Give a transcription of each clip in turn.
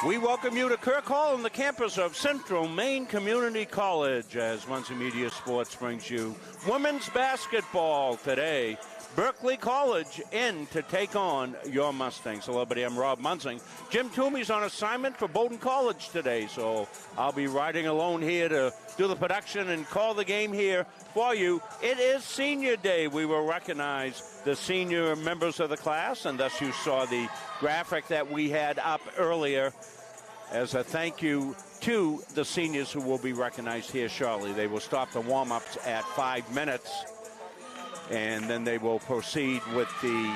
We welcome you to Kirk Hall on the campus of Central Maine Community College as Muncie Media Sports brings you women's basketball today. Berkeley College in to take on your Mustangs. Hello, everybody. I'm Rob Munsing. Jim Toomey's on assignment for Bowdoin College today, so I'll be riding alone here to do the production and call the game here for you. It is Senior Day. We will recognize the senior members of the class, and thus you saw the graphic that we had up earlier as a thank you to the seniors who will be recognized here shortly. They will stop the warm-ups at 5 minutes, and then they will proceed with the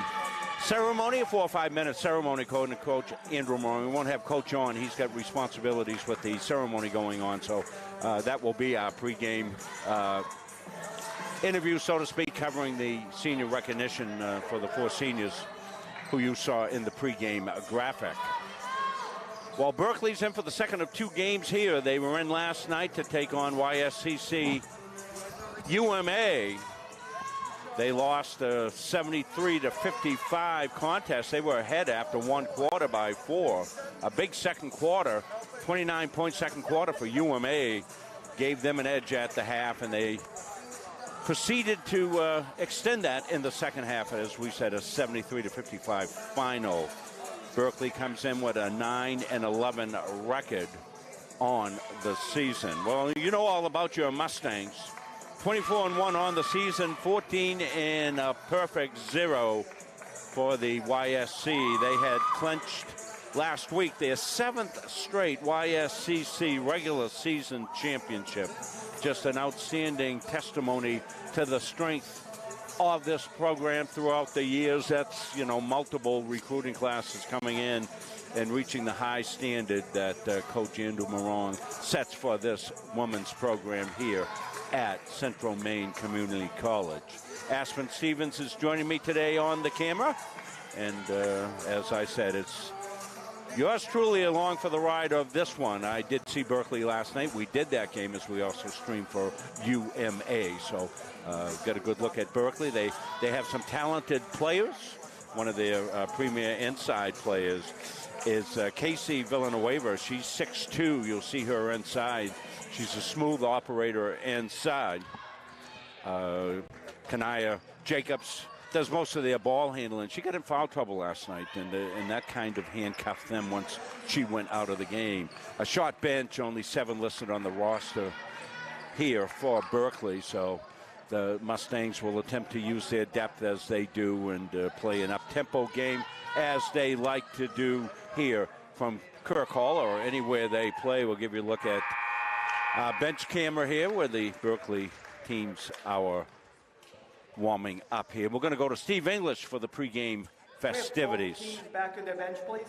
ceremony, a 4 or 5 minute ceremony, according to Coach Andrew Moran. We won't have Coach on. He's got responsibilities with the ceremony going on, so that will be our pregame interview, so to speak, covering the senior recognition for the 4 seniors who you saw in the pregame graphic. While Berkeley's in for the second of 2 games here, they were in last night to take on YSCC UMA. They lost a 73-55 contest. They were ahead after 1 quarter by 4. A big second quarter, 29-point second quarter for UMA, gave them an edge at the half, and they proceeded to extend that in the second half, as we said, a 73-55 final. Berkeley comes in with a 9-11 record on the season. Well, you know all about your Mustangs. 24-1 on the season, 14 and a perfect 0 for the YSC. They had clinched last week their 7th straight YSCC regular season championship. Just an outstanding testimony to the strength of this program throughout the years. That's, you know, multiple recruiting classes coming in and reaching the high standard that Coach Andrew Moran sets for this women's program here at Central Maine Community College. Aspen Stevens is joining me today on the camera, and as I said, it's yours truly along for the ride of this one. I did see Berkeley last night. We did that game as we also streamed for UMA, so got a good look at Berkeley. They have some talented players. One of their premier inside players is Casey Villanueva. She's 6'2". You'll see her inside. She's a smooth operator inside. Kanaya Jacobs does most of their ball handling. She got in foul trouble last night, and that kind of handcuffed them once she went out of the game. A short bench, only 7 listed on the roster here for Berkeley, so the Mustangs will attempt to use their depth as they do and play an up-tempo game as they like to do here from Kirk Hall or anywhere they play. We'll give you a look at bench camera here where the Berkeley teams are warming up here. We're going to go to Steve English for the pregame festivities. Teams back to their bench, please.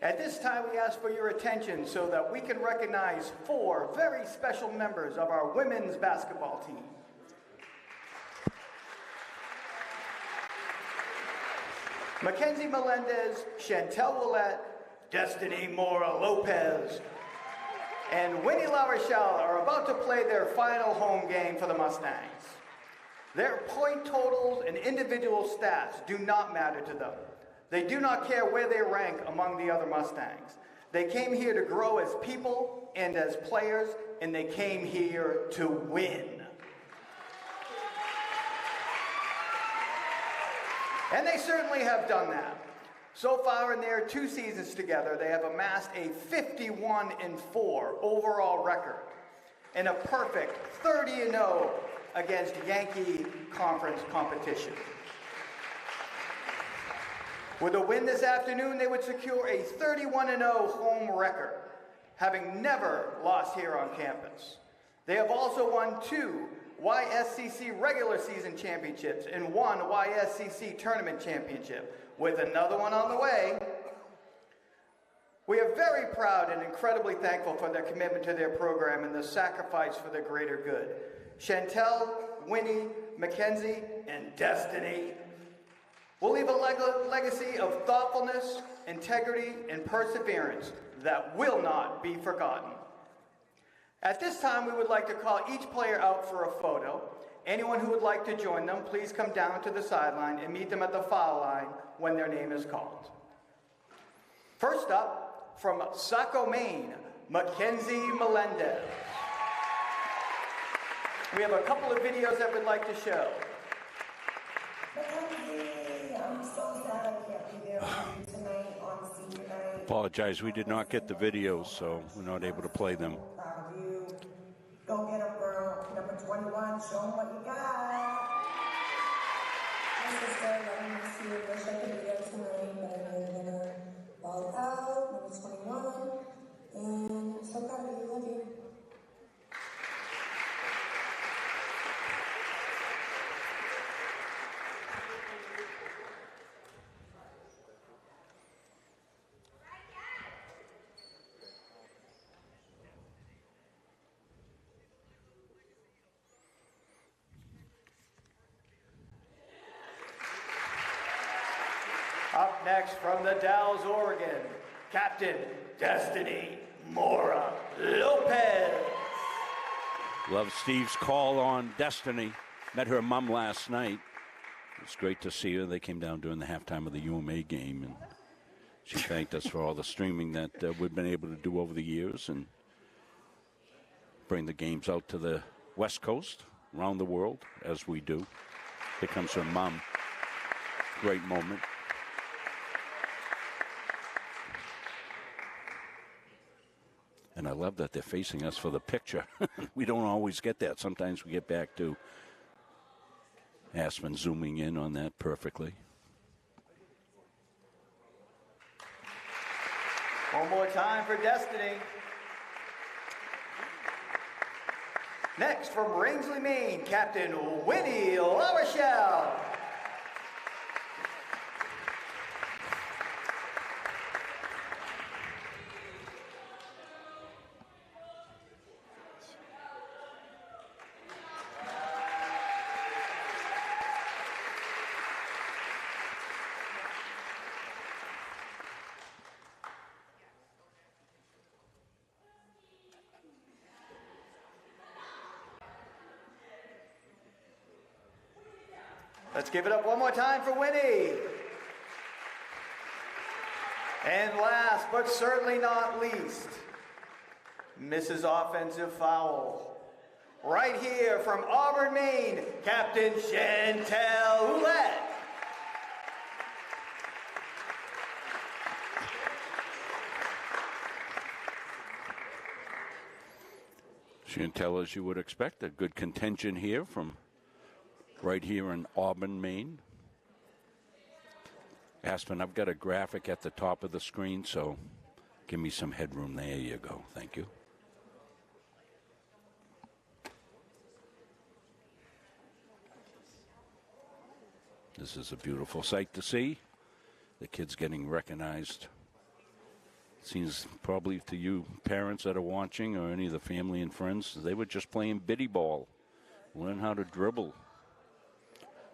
At this time, we ask for your attention so that we can recognize 4 very special members of our women's basketball team. Mackenzie Melendez, Chantel Willette, Destiny Mora Lopez, and Winnie La Rochelle are about to play their final home game for the Mustangs. Their point totals and individual stats do not matter to them. They do not care where they rank among the other Mustangs. They came here to grow as people and as players, and they came here to win. And they certainly have done that. So far in their 2 seasons together, they have amassed a 51-4 overall record and a perfect 30-0 against Yankee Conference competition. With a win this afternoon, they would secure a 31-0 home record, having never lost here on campus. They have also won 2 YSCC regular season championships and 1 YSCC tournament championship, with another one on the way. We are very proud and incredibly thankful for their commitment to their program and the sacrifice for the greater good. Chantel, Winnie, Mackenzie, and Destiny, will leave a legacy of thoughtfulness, integrity, and perseverance that will not be forgotten. At this time, we would like to call each player out for a photo. Anyone who would like to join them, please come down to the sideline and meet them at the foul line when their name is called. First up, from Saco, Maine, Mackenzie Melendez. We have a couple of videos that we'd like to show. Mackenzie, I'm so sad I can't be there with you tonight on senior night. Apologize, we did not get the videos, so we're not able to play them. Proud of you. Go get him, girl. Number 21, show him what you got. My sister, let me see you. Wish I could be there tonight, but I know you're gonna ball out. Number 21. And I'm so proud of you. Love you. Up next from the Dalles, Oregon, Captain Destiny Mora Lopez. Love Steve's call on Destiny. Met her mom last night. It's great to see her. They came down during the halftime of the UMA game, and she thanked us for all the streaming that we've been able to do over the years and bring the games out to the West Coast, around the world, as we do. Here comes her mom. Great moment. And I love that they're facing us for the picture. We don't always get that. Sometimes we get back to Aspen zooming in on that perfectly. One more time for Destiny. Next from Rangeley, Maine, Captain Winnie LaRochelle. Let's give it up one more time for Winnie. And last, but certainly not least, Mrs. Offensive Foul. Right here from Auburn, Maine, Captain Chantel Ouellette. Chantel, as you would expect, a good contention here from right here in Auburn, Maine. Aspen, I've got a graphic at the top of the screen, so give me some headroom. There you go. Thank you. This is a beautiful sight to see. The kids getting recognized. Seems probably to you parents that are watching or any of the family and friends, they were just playing biddy ball. Learn how to dribble.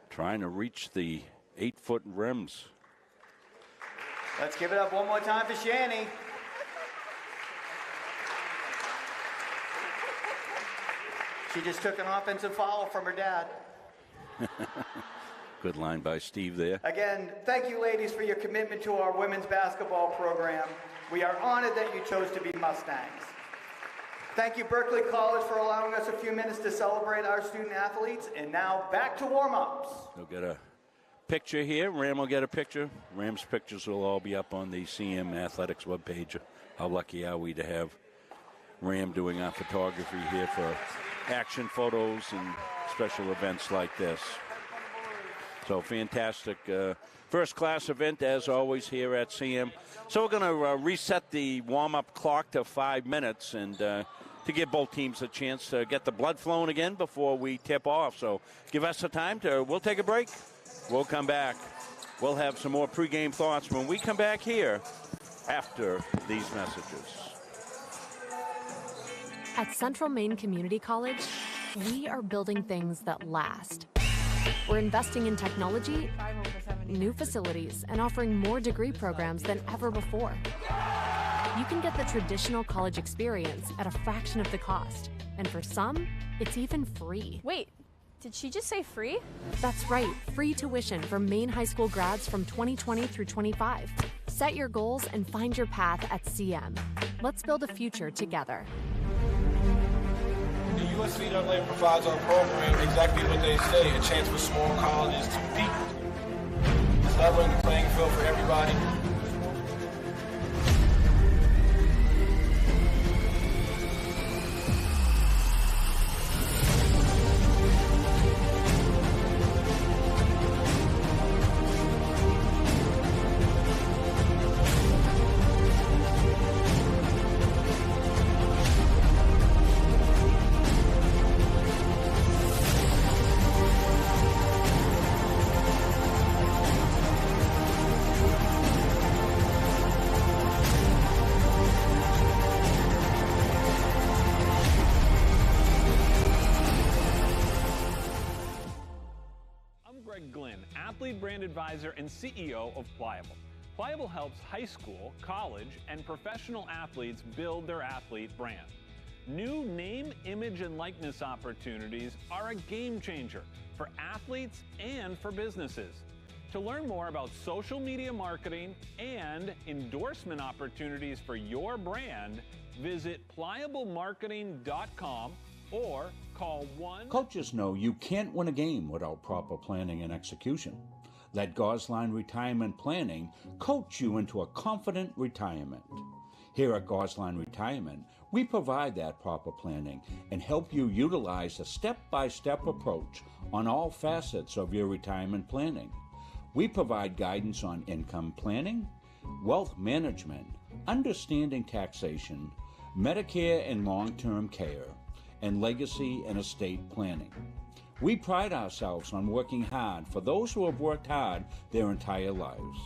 Trying to reach the 8-foot rims. Let's give it up one more time for Shani. She just took an offensive foul from her dad. Good line by Steve there. Again, thank you, ladies, for your commitment to our women's basketball program. We are honored that you chose to be Mustangs. Thank you, Berkeley College, for allowing us a few minutes to celebrate our student athletes. And now back to warm-ups. We'll get a picture here. Ram will get a picture. Ram's pictures will all be up on the CM Athletics webpage. How lucky are we to have Ram doing our photography here for action photos and special events like this. So fantastic. First-class event, as always, here at CM. So we're going to reset the warm-up clock to 5 minutes and to give both teams a chance to get the blood flowing again before we tip off. So give us the time to, we'll take a break. We'll come back. We'll have some more pregame thoughts when we come back here after these messages. At Central Maine Community College, we are building things that last. We're investing in technology new facilities, and offering more degree programs than ever before. You can get the traditional college experience at a fraction of the cost, and for some, it's even free. Wait, did she just say free? That's right, free tuition for Maine high school grads from 2020 through 25. Set your goals and find your path at CM. Let's build a future together. The USCAA provides our program exactly what they say, a chance for small colleges to compete. It's leveling the playing field for everybody. Athlete brand advisor and CEO of Pliable. Pliable helps high school, college, and professional athletes build their athlete brand. New name, image, and likeness opportunities are a game changer for athletes and for businesses. To learn more about social media marketing and endorsement opportunities for your brand, visit pliablemarketing.com or call 1. Coaches know you can't win a game without proper planning and execution. Let Gosline Retirement Planning coach you into a confident retirement. Here at Gosline Retirement, we provide that proper planning and help you utilize a step-by-step approach on all facets of your retirement planning. We provide guidance on income planning, wealth management, understanding taxation, Medicare and long-term care, and legacy and estate planning. We pride ourselves on working hard for those who have worked hard their entire lives.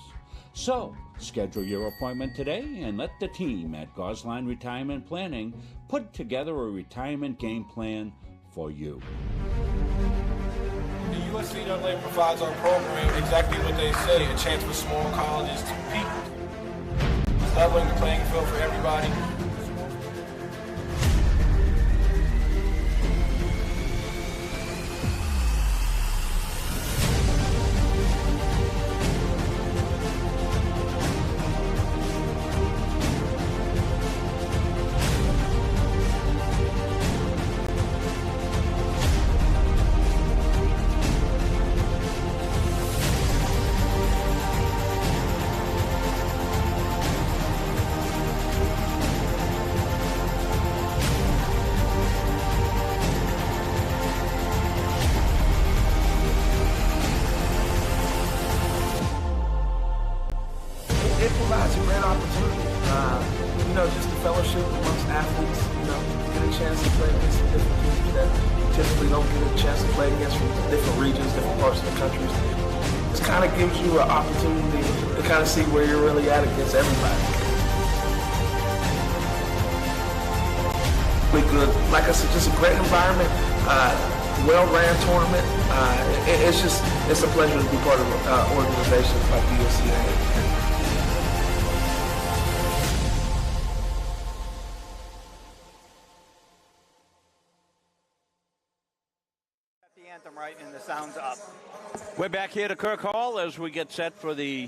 So, schedule your appointment today and let the team at Gosline Retirement Planning put together a retirement game plan for you. The USCAA provides our program exactly what they say, a chance for small colleges to compete. It's leveling the playing field for everybody. It provides a great opportunity, just the fellowship amongst athletes, get a chance to play against some different teams that typically don't get a chance to play against from different regions, different parts of the country. This kind of gives you an opportunity to kind of see where you're really at against everybody. Really good, like I said, just a great environment, well-ran tournament. It's a pleasure to be part of organizations like the USCAA. Right, and the sound's up. We're back here to Kirk Hall as we get set for the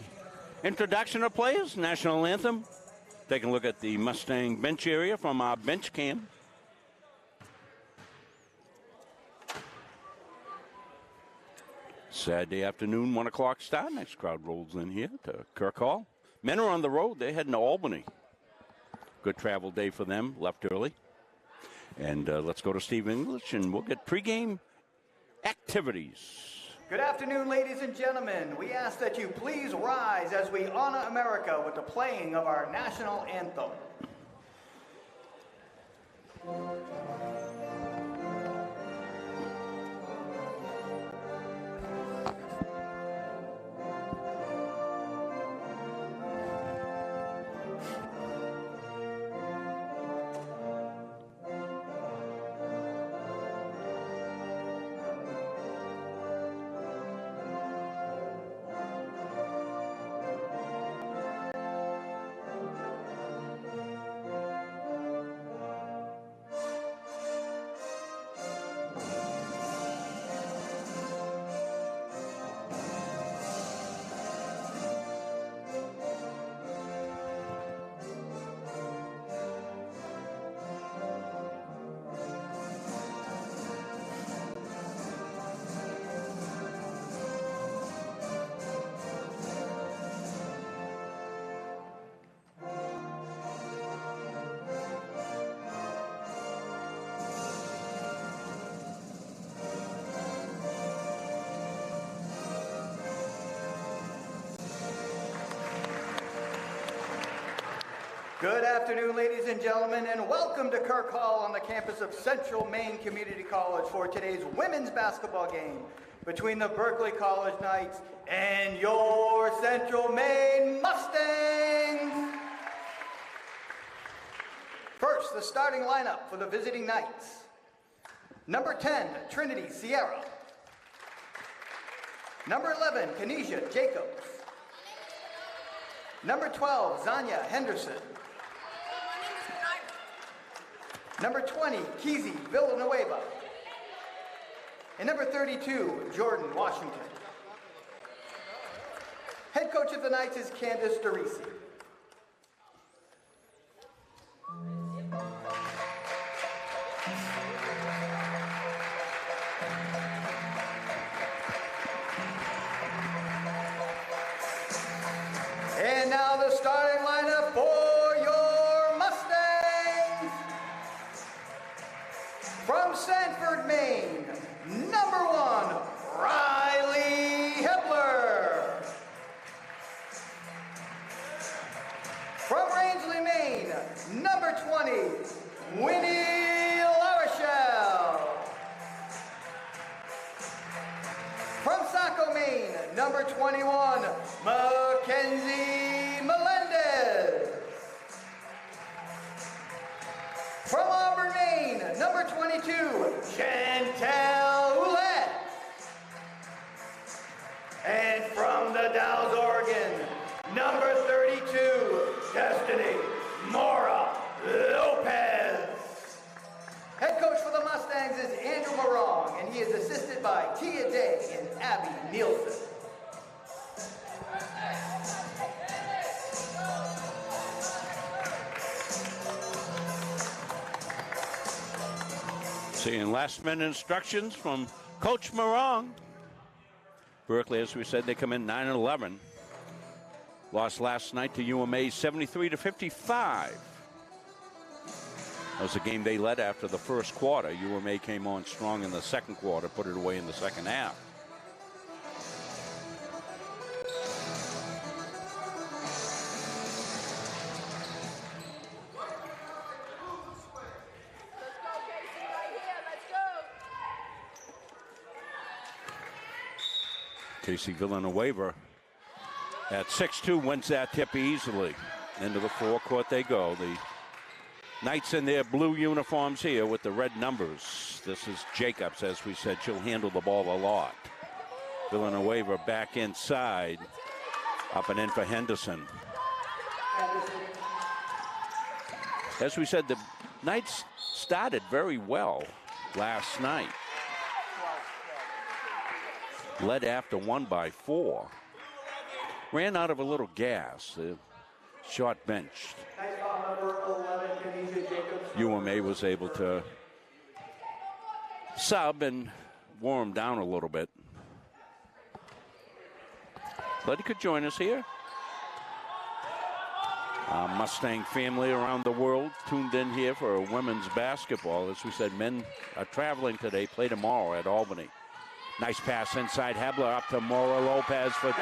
introduction of players, national anthem. Taking a look at the Mustang bench area from our bench cam. Saturday afternoon, 1 o'clock start. Next crowd rolls in here to Kirk Hall. Men are on the road. They're heading to Albany. Good travel day for them. Left early. And let's go to Steve English, and we'll get pregame activities. Good afternoon, ladies and gentlemen. We ask that you please rise as we honor America with the playing of our national anthem. Good afternoon, ladies and gentlemen, and welcome to Kirk Hall on the campus of Central Maine Community College for today's women's basketball game between the Berkeley College Knights and your Central Maine Mustangs. First, the starting lineup for the visiting Knights. Number 10, Trinity Sierra. Number 11, Kenesha Jacobs. Number 12, Zanya Henderson. Number 20, Keezy Villanueva. And number 32, Jordan Washington. Head coach of the Knights is Candace DeRisi. And now the starting lineup for your Mustangs. From Sanford, Maine, number 1, Riley Hepler. From Rangeley, Maine, number 20, Winnie LaRochelle. From Saco, Maine, number 21, Mackenzie Melendez. From Auburn, Maine, number 22, Chantel Ouellette. And from the Dalles, Oregon, number 32, Destiny Mora Lopez. Head coach for the Mustangs is Andrew Morong, and he is assisted by Tia Day and Abby Nielsen. Seeing last-minute instructions from Coach Morong. Berkeley, as we said, they come in 9-11. Lost last night to UMA 73-55. That was a game they led after the first quarter. UMA came on strong in the second quarter, put it away in the second half. Casey Villanueva at 6'2" wins that tip easily. Into the forecourt they go. The Knights in their blue uniforms here with the red numbers. This is Jacobs, as we said. She'll handle the ball a lot. Villanueva back inside. Up and in for Henderson. As we said, the Knights started very well last night. Led after 1 by 4. Ran out of a little gas. Short benched. UMA was able to sub and warm down a little bit. Glad you could join us here. Mustang family around the world tuned in here for women's basketball. As we said, men are traveling today, play tomorrow at Albany. Nice pass inside Hebler up to Mora Lopez for 2.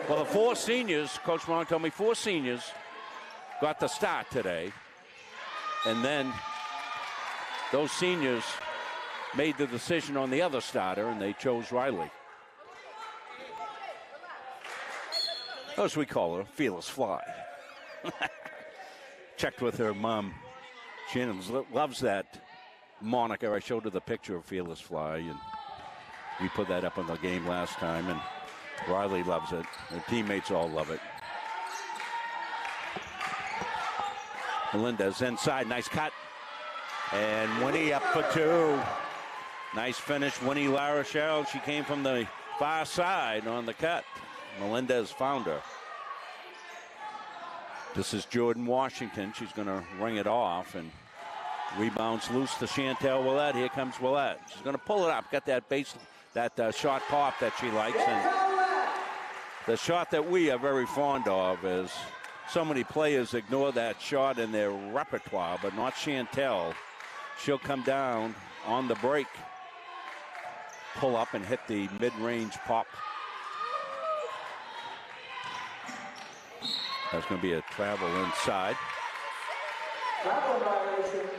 Well, the 4 seniors, Coach Morong told me 4 seniors got the start today. And then those seniors made the decision on the other starter, and they chose Riley. As we call her, Fearless Fly. Checked with her mom. Shannon loves that moniker. I showed her the picture of Fearless Fly, and we put that up on the game last time, and Riley loves it. Her teammates all love it. Melendez inside, nice cut. And Winnie up for 2. Nice finish, Winnie LaRochelle. She came from the far side on the cut. Melendez found her. This is Jordan Washington. She's going to ring it off, and rebounds loose to Chantel Ouellette. Here comes Ouellette. She's going to pull it up. Got that shot pop that she likes. And the shot that we are very fond of is so many players ignore that shot in their repertoire, but not Chantel. She'll come down on the break, pull up and hit the mid-range pop. That's going to be a travel inside. Travel violation,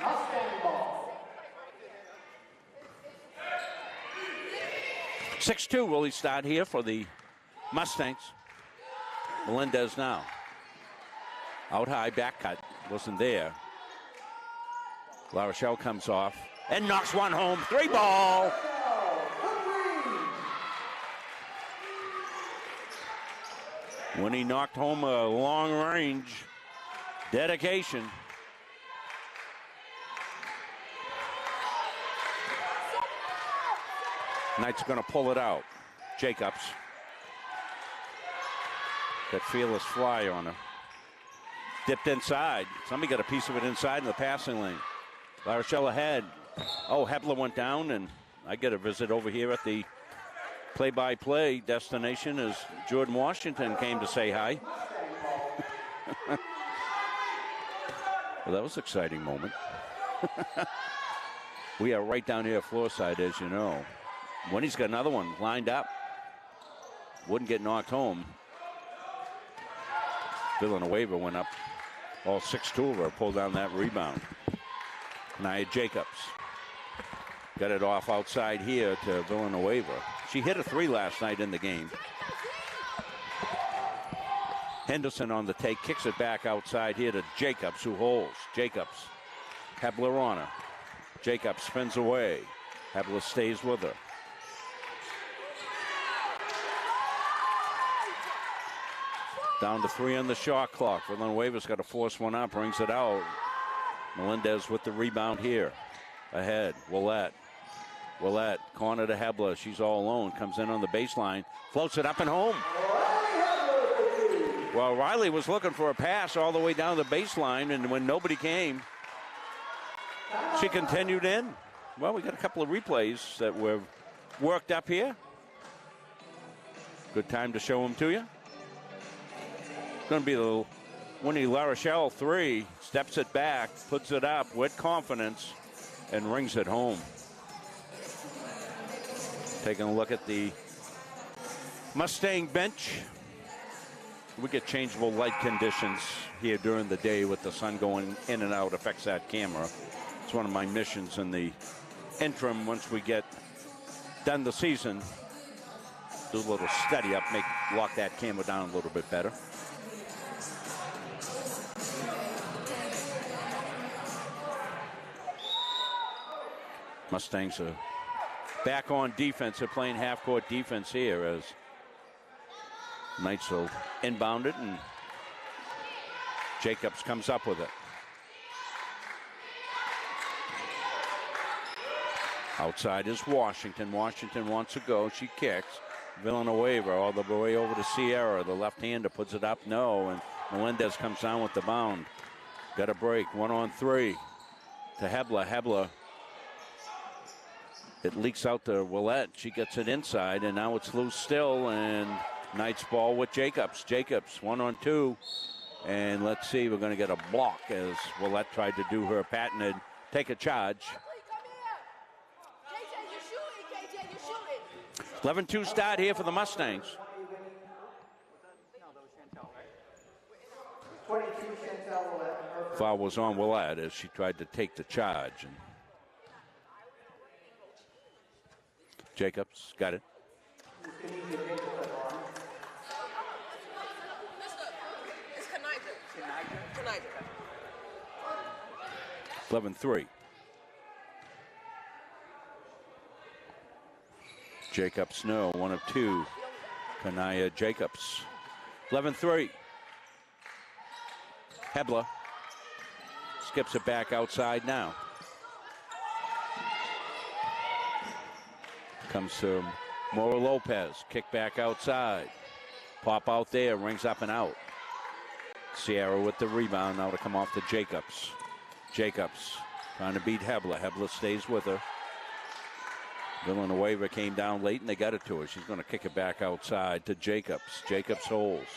Mustang ball. 6-2 will he start here for the Mustangs. Melendez now. Out high, back cut. Wasn't there. La Rochelle comes off and knocks one home. 3-ball. When he knocked home a long range dedication. Knight's going to pull it out. Jacobs. That fearless fly on her. Dipped inside. Somebody got a piece of it inside in the passing lane. La Rochelle ahead. Oh, Hebler went down, and I get a visit over here at the play-by-play destination as Jordan Washington came to say hi. Well, that was an exciting moment. We are right down here floor side, as you know. Winnie's got another one lined up. Wouldn't get knocked home. Villanueva went up. All 6-2 of her pulled down that rebound. Nia Jacobs got it off outside here to Villanueva. She hit a 3 last night in the game. Henderson on the take, kicks it back outside here to Jacobs, who holds. Jacobs, Hebler on her. Jacobs spins away. Hebler stays with her. Down to 3 on the shot clock. Villanueva's got to force one up, brings it out. Melendez with the rebound here. Ahead, Willette. Willette, corner to Hebler. She's all alone. Comes in on the baseline. Floats it up and home. Well, Riley was looking for a pass all the way down the baseline, and when nobody came, she continued in. Well, we got a couple of replays that were worked up here. Good time to show them to you. It's going to be the Winnie La Rochelle 3. Steps it back, puts it up with confidence, and rings it home. Taking a look at the Mustang bench. We get changeable light conditions here during the day with the sun going in and out, affects that camera. It's one of my missions in the interim once we get done the season. Do a little steady up, lock that camera down a little bit better. Mustangs are back on defense. They're playing half-court defense here as Knights will inbound it, and Jacobs comes up with it. Outside is Washington. Washington wants to go. She kicks. Villanueva all the way over to Sierra. The left-hander puts it up. No, and Melendez comes down with the bound. Got a break. 1-on-3 to Hebler. Hebler. It leaks out to Willette. She gets it inside, and now it's loose still, and Knight's ball with Jacobs. Jacobs, 1-on-2. And let's see, we're going to get a block as Willette tried to do her patented take a charge. 11-2 start here for the Mustangs. 22 Chantel Willette. Foul was on Willette as she tried to take the charge. And Jacobs got it. 11-3. Jacobs, no, 1 of 2. Kanaya Jacobs. 11-3. Hebler skips it back outside now. Comes to Mora Lopez. Kick back outside. Pop out there, rings up and out. Sierra with the rebound now to come off to Jacobs. Jacobs trying to beat Hebler. Hebler stays with her. Villanueva came down late and they got it to her. She's going to kick it back outside to Jacobs. Jacobs holds.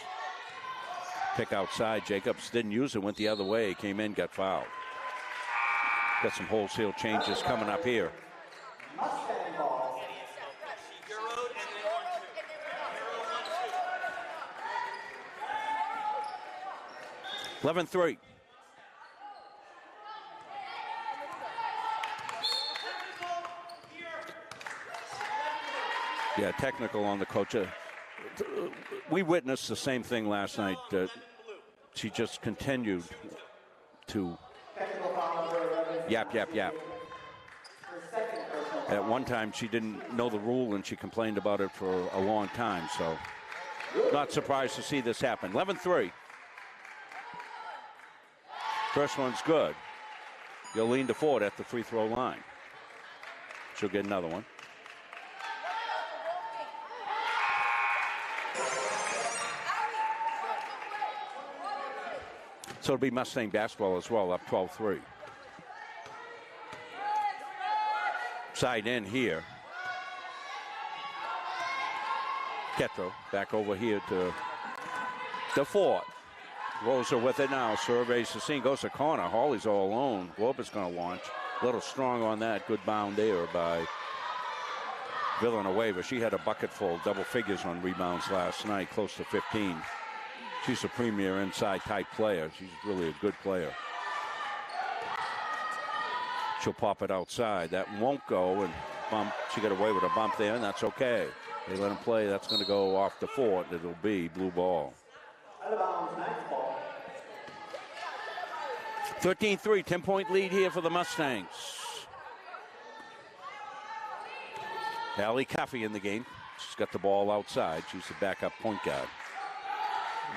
Pick outside. Jacobs didn't use it, went the other way. Came in, got fouled. Got some wholesale changes coming up here. Mustang ball. 11-3. Yeah, technical on the coach. We witnessed the same thing last night. She just continued to yap. At one time, she didn't know the rule, and she complained about it for a long time. So, not surprised to see this happen. 11-3. First one's good. Yolene DeFord at the free throw line. She'll get another one. So it'll be Mustang basketball as well, up 12-3. Side in here. Ketro back over here to DeFord. Rosa with it now. Surveys the scene. Goes to corner. Hawley's all alone. Glober's going to launch. A little strong on that. Good bound there by Villanueva. She had a bucket full, double figures on rebounds last night, close to 15. She's a premier inside type player. She's really a good player. She'll pop it outside. That won't go, and bump. She got away with a bump there, and that's okay. They let him play. That's going to go off the fort. It'll be blue ball. 13-3, 10-point lead here for the Mustangs. Allie Coffey in the game. She's got the ball outside. She's the backup point guard.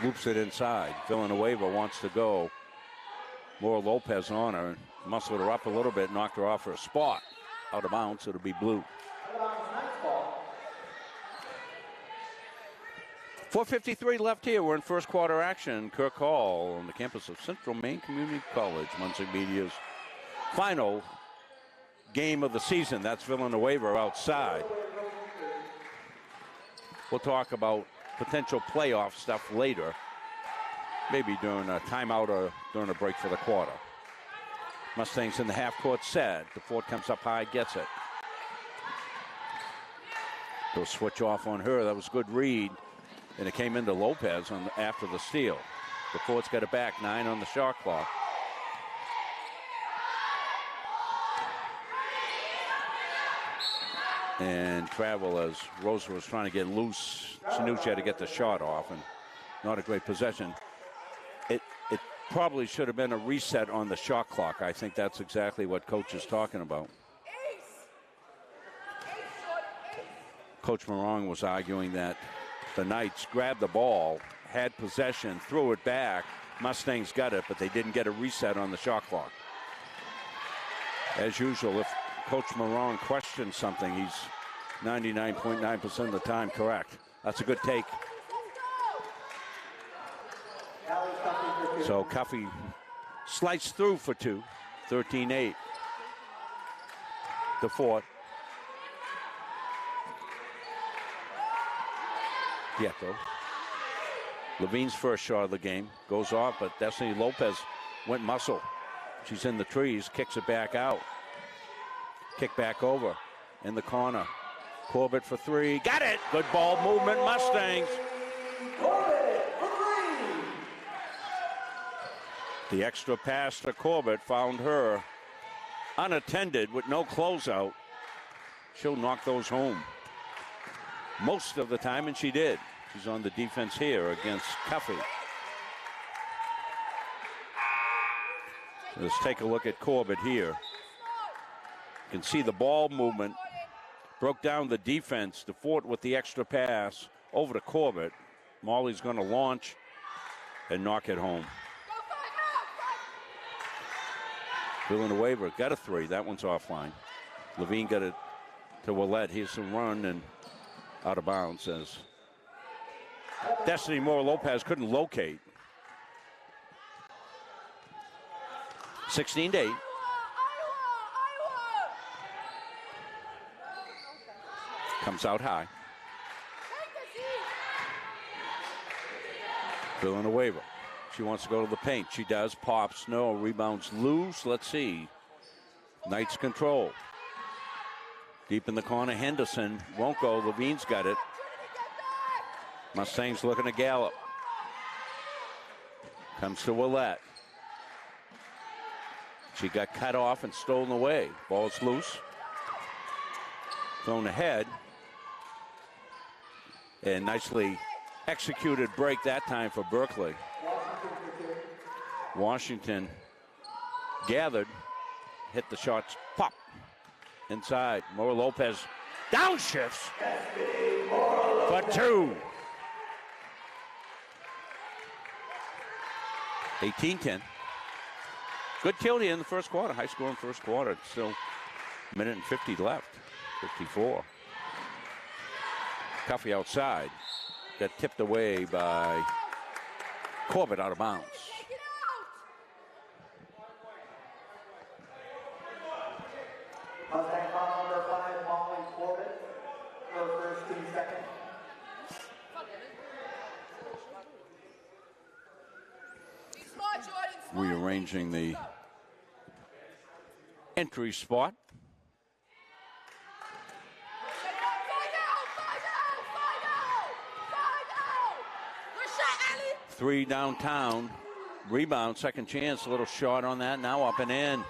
Loops it inside. Villanueva wants to go. Laura Lopez on her. Muscled her up a little bit, knocked her off her spot. Out of bounds, it'll be blue. 4:53 left here. We're in first quarter action. Kirk Hall on the campus of Central Maine Community College. Muncie Media's final game of the season. That's Villanueva outside. We'll talk about potential playoff stuff later. Maybe during a timeout or during a break for the quarter. Mustangs in the half-court set. DeFord comes up high, gets it. They'll switch off on her. That was a good read. And it came into Lopez after the steal. DeFord's got it back. 9 on the shot clock. And travel as Rosa was trying to get loose. She knew she had to get the shot off, and not a great possession. It probably should have been a reset on the shot clock. I think that's exactly what Coach is talking about. Coach Morong was arguing that the Knights grabbed the ball, had possession, threw it back. Mustangs got it, but they didn't get a reset on the shot clock. As usual, if Coach Morong questions something, he's 99.9% of the time correct. That's a good take. So Cuffey sliced through for 2, 13-8. DeFord. Pietro. Levine's first shot of the game goes off, but Destiny Lopez went muscle. She's in the trees, kicks it back out. Kick back over in the corner. Corbett for 3. Got it! Good ball movement, Mustangs. The extra pass to Corbett found her unattended with no closeout. She'll knock those home most of the time, and she did. She's on the defense here against Cuffey. Let's take a look at Corbett here. You can see the ball movement. Broke down the defense. DeFord with the extra pass over to Corbett. Molly's going to launch and knock it home. Villanueva got a 3. That one's offline. Levine got it to Willette. Here's some run and out of bounds as Destiny Moore Lopez couldn't locate. 16-8. Comes out high. Villanueva. She wants to go to the paint. She does. Pops. No. Rebounds loose. Let's see. Knights control. Deep in the corner. Henderson won't go. Levine's got it. Mustangs looking to gallop. Comes to Willette. She got cut off and stolen away. Ball's loose. Thrown ahead. And nicely executed break that time for Berkeley. Washington gathered, hit the shots, pop, inside. Mora Lopez downshifts for two. 18-10. Good tilt in the first quarter, high score in the first quarter. Still a minute and 50 left, 54. Cuffey outside. Got tipped away by Corbett out of bounds. Mustang foul number 5, Molly Corbett, her first 2 seconds. Rearranging the entry spot. Three downtown. Rebound, second chance, a little short on that. Now up and in.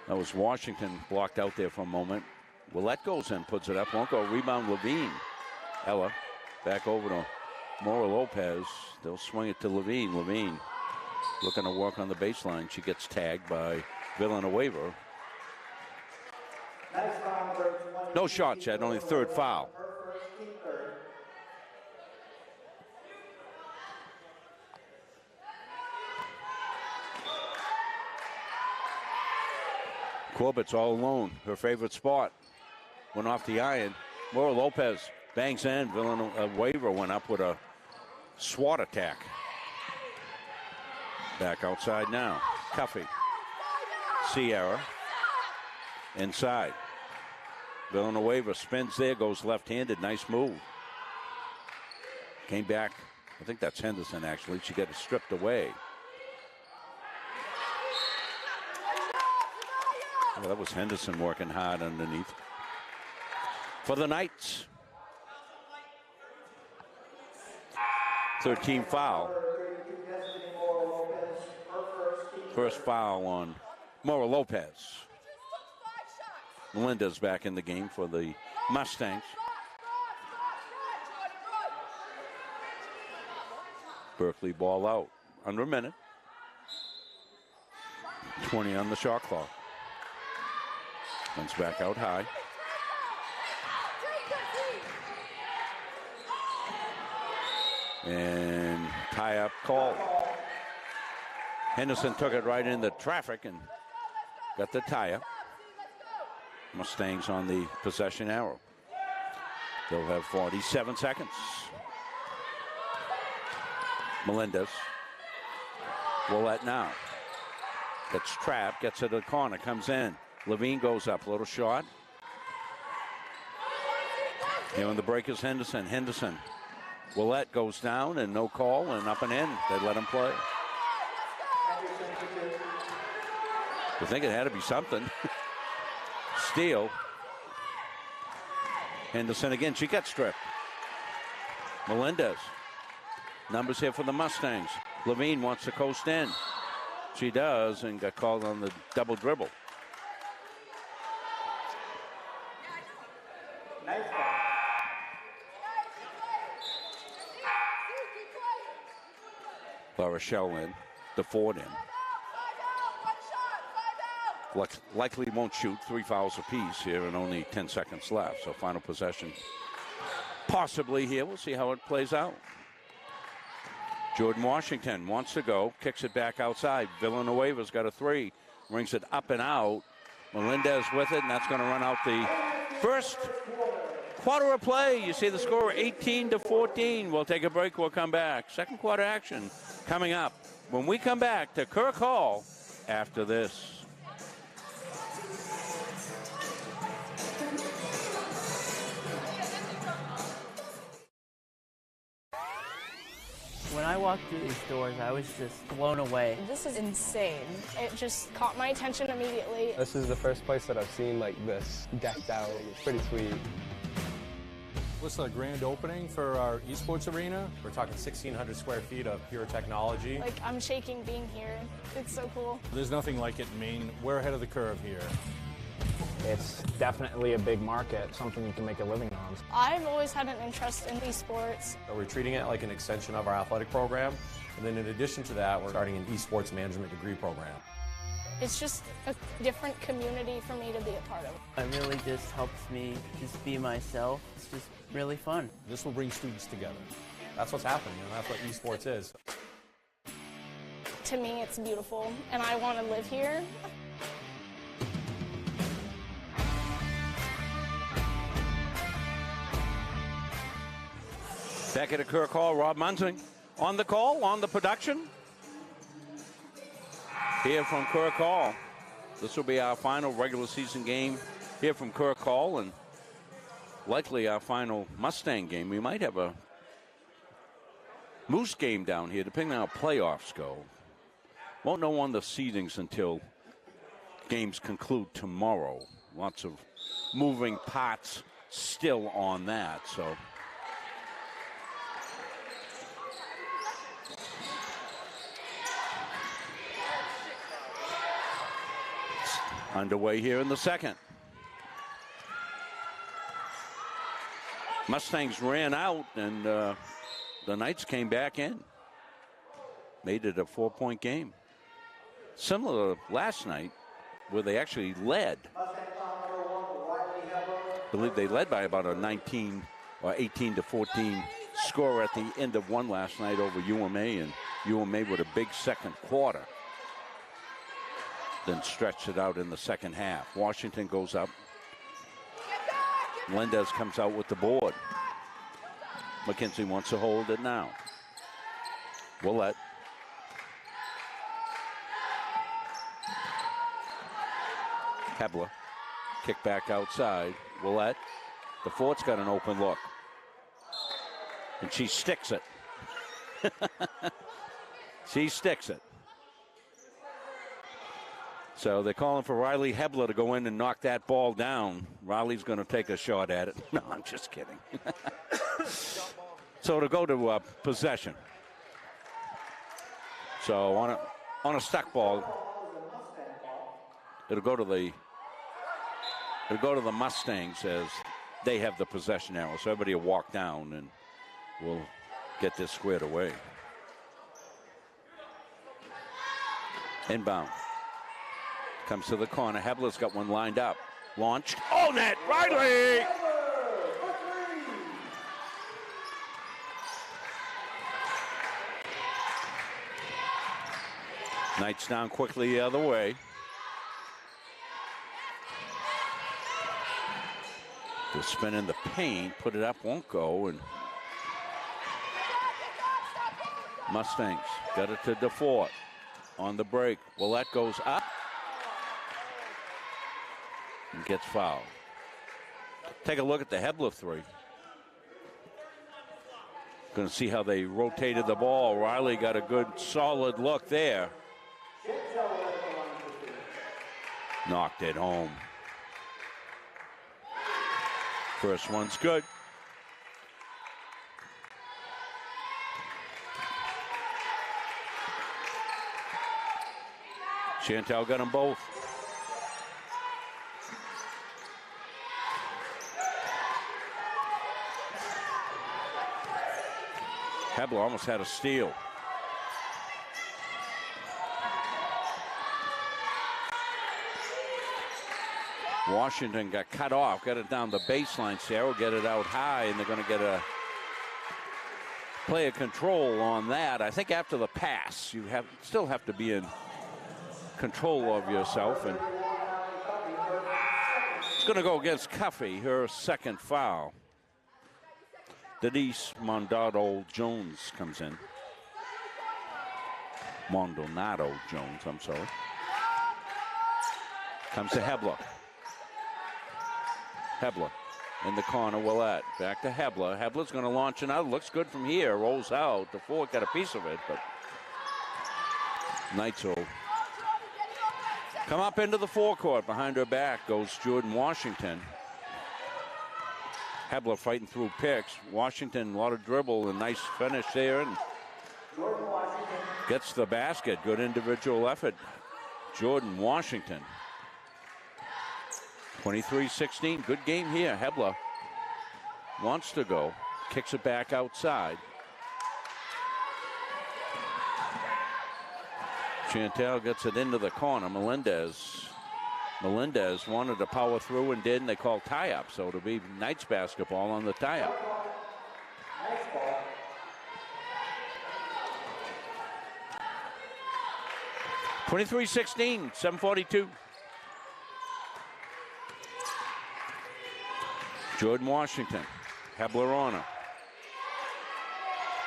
That was Washington blocked out there for a moment. Willette goes in, puts it up, won't go. Rebound Levine. Ella back over to Mora Lopez. They'll swing it to Levine. Levine looking to work on the baseline. She gets tagged by Villanueva. No shots yet, only third foul. Corbett's all alone, her favorite spot. Went off the iron. Mora Lopez bangs in. Villanueva went up with a SWAT attack. Back outside now. Cuffey. Sierra. Inside. Villanueva spins there, goes left-handed. Nice move. Came back. I think that's Henderson, actually. She got it stripped away. Well, that was Henderson working hard underneath. For the Knights. 13 foul. First foul on Mora Lopez. Melinda's back in the game for the Mustangs. Berkeley ball out. Under a minute. 20 on the shot clock. Comes back out high. And tie-up call. Henderson took it right into traffic and got the tie-up. Mustangs on the possession arrow. They'll have 47 seconds. Melendez. Willette now. Gets trapped, gets it to the corner, comes in. Levine goes up, little shot. Here on the break is Henderson. Henderson. Willette goes down and no call and up and in. They let him play. I think it had to be something. Steal. Henderson again. She gets stripped. Melendez. Numbers here for the Mustangs. Levine wants to coast in. She does and got called on the double dribble. La Rochelle in. DeFord in. Likely won't shoot. 3 fouls apiece here and only 10 seconds left. So final possession possibly here. We'll see how it plays out. Jordan Washington wants to go. Kicks it back outside. Villanueva's got a 3. Rings it up and out. Melendez with it, and that's going to run out the first quarter of play. You see the score 18-14. We'll take a break. We'll come back. Second quarter action coming up when we come back to Kirk Hall after this. When I walked through these doors, I was just blown away. This is insane. It just caught my attention immediately. This is the first place that I've seen like this decked out. It's pretty sweet. What's the grand opening for our esports arena? We're talking 1,600 square feet of pure technology. Like, I'm shaking being here. It's so cool. There's nothing like it in Maine. We're ahead of the curve here. It's definitely a big market, something you can make a living on. I've always had an interest in esports. So we're treating it like an extension of our athletic program. And then in addition to that, we're starting an esports management degree program. It's just a different community for me to be a part of. It really just helps me just be myself. It's just really fun. This will bring students together. That's what's happening, and that's what esports is. To me, it's beautiful, and I want to live here. Back at a Kirk Hall, Rob Munting on the call, on the production. Here from Kirk Hall. This will be our final regular season game here from Kirk Hall, and likely our final Mustang game. We might have a Moose game down here, depending on how playoffs go. Won't know on the seedings until games conclude tomorrow. Lots of moving parts still on that, so. Underway here in the second. Mustangs ran out, and the Knights came back in. Made it a 4-point game. Similar to last night, where they actually led. I believe they led by about a 19 or 18-14 score at the end of one last night over UMA, and UMA with a big second quarter. Then stretched it out in the second half. Washington goes up. Melendez comes out with the board. McKenzie wants to hold it now. Willett. Hebler. Kick back outside. Willett. The Fort's got an open look. And she sticks it. She sticks it. So they're calling for Riley Hebler to go in and knock that ball down. Riley's going to take a shot at it. No, I'm just kidding. So to go to possession. So on a stuck ball, it'll go to the Mustangs as they have the possession arrow. So everybody will walk down and we'll get this squared away. Inbound. Comes to the corner. Hebler's got one lined up. Launched. Oh, net. Riley! Knights down quickly the other way. The spin in the paint. Put it up. Won't go. And Mustangs got it to DeFort on the break. Well, that goes up. And gets fouled. Take a look at the Hebler three. Going to see how they rotated the ball. Riley got a good solid look there. Knocked it home. First one's good. Chantel got them both. Hebler almost had a steal. Washington got cut off, got it down the baseline. Sarah get it out high, and they're going to get a play of control on that. I think after the pass, you still have to be in control of yourself, and it's going to go against Cuffey, her second foul. Denise Mondado Jones comes in. Mondonado Jones, I'm sorry. Comes to Hebler. Hebler in the corner, Willett. Back to Hebler. Hebler's going to launch another. Looks good from here. Rolls out. DeFort got a piece of it, but Knights will come up into the forecourt. Behind her back goes Jordan Washington. Hebler fighting through picks. Washington, a lot of dribble, a nice finish there, and gets the basket. Good individual effort. Jordan Washington. 23-16. Good game here. Hebler wants to go. Kicks it back outside. Chantel gets it into the corner. Melendez wanted to power through and did, and they called tie-up. So it'll be Knights basketball on the tie-up. Nice 23-16, 7:42. Jordan Washington, Hebler on her.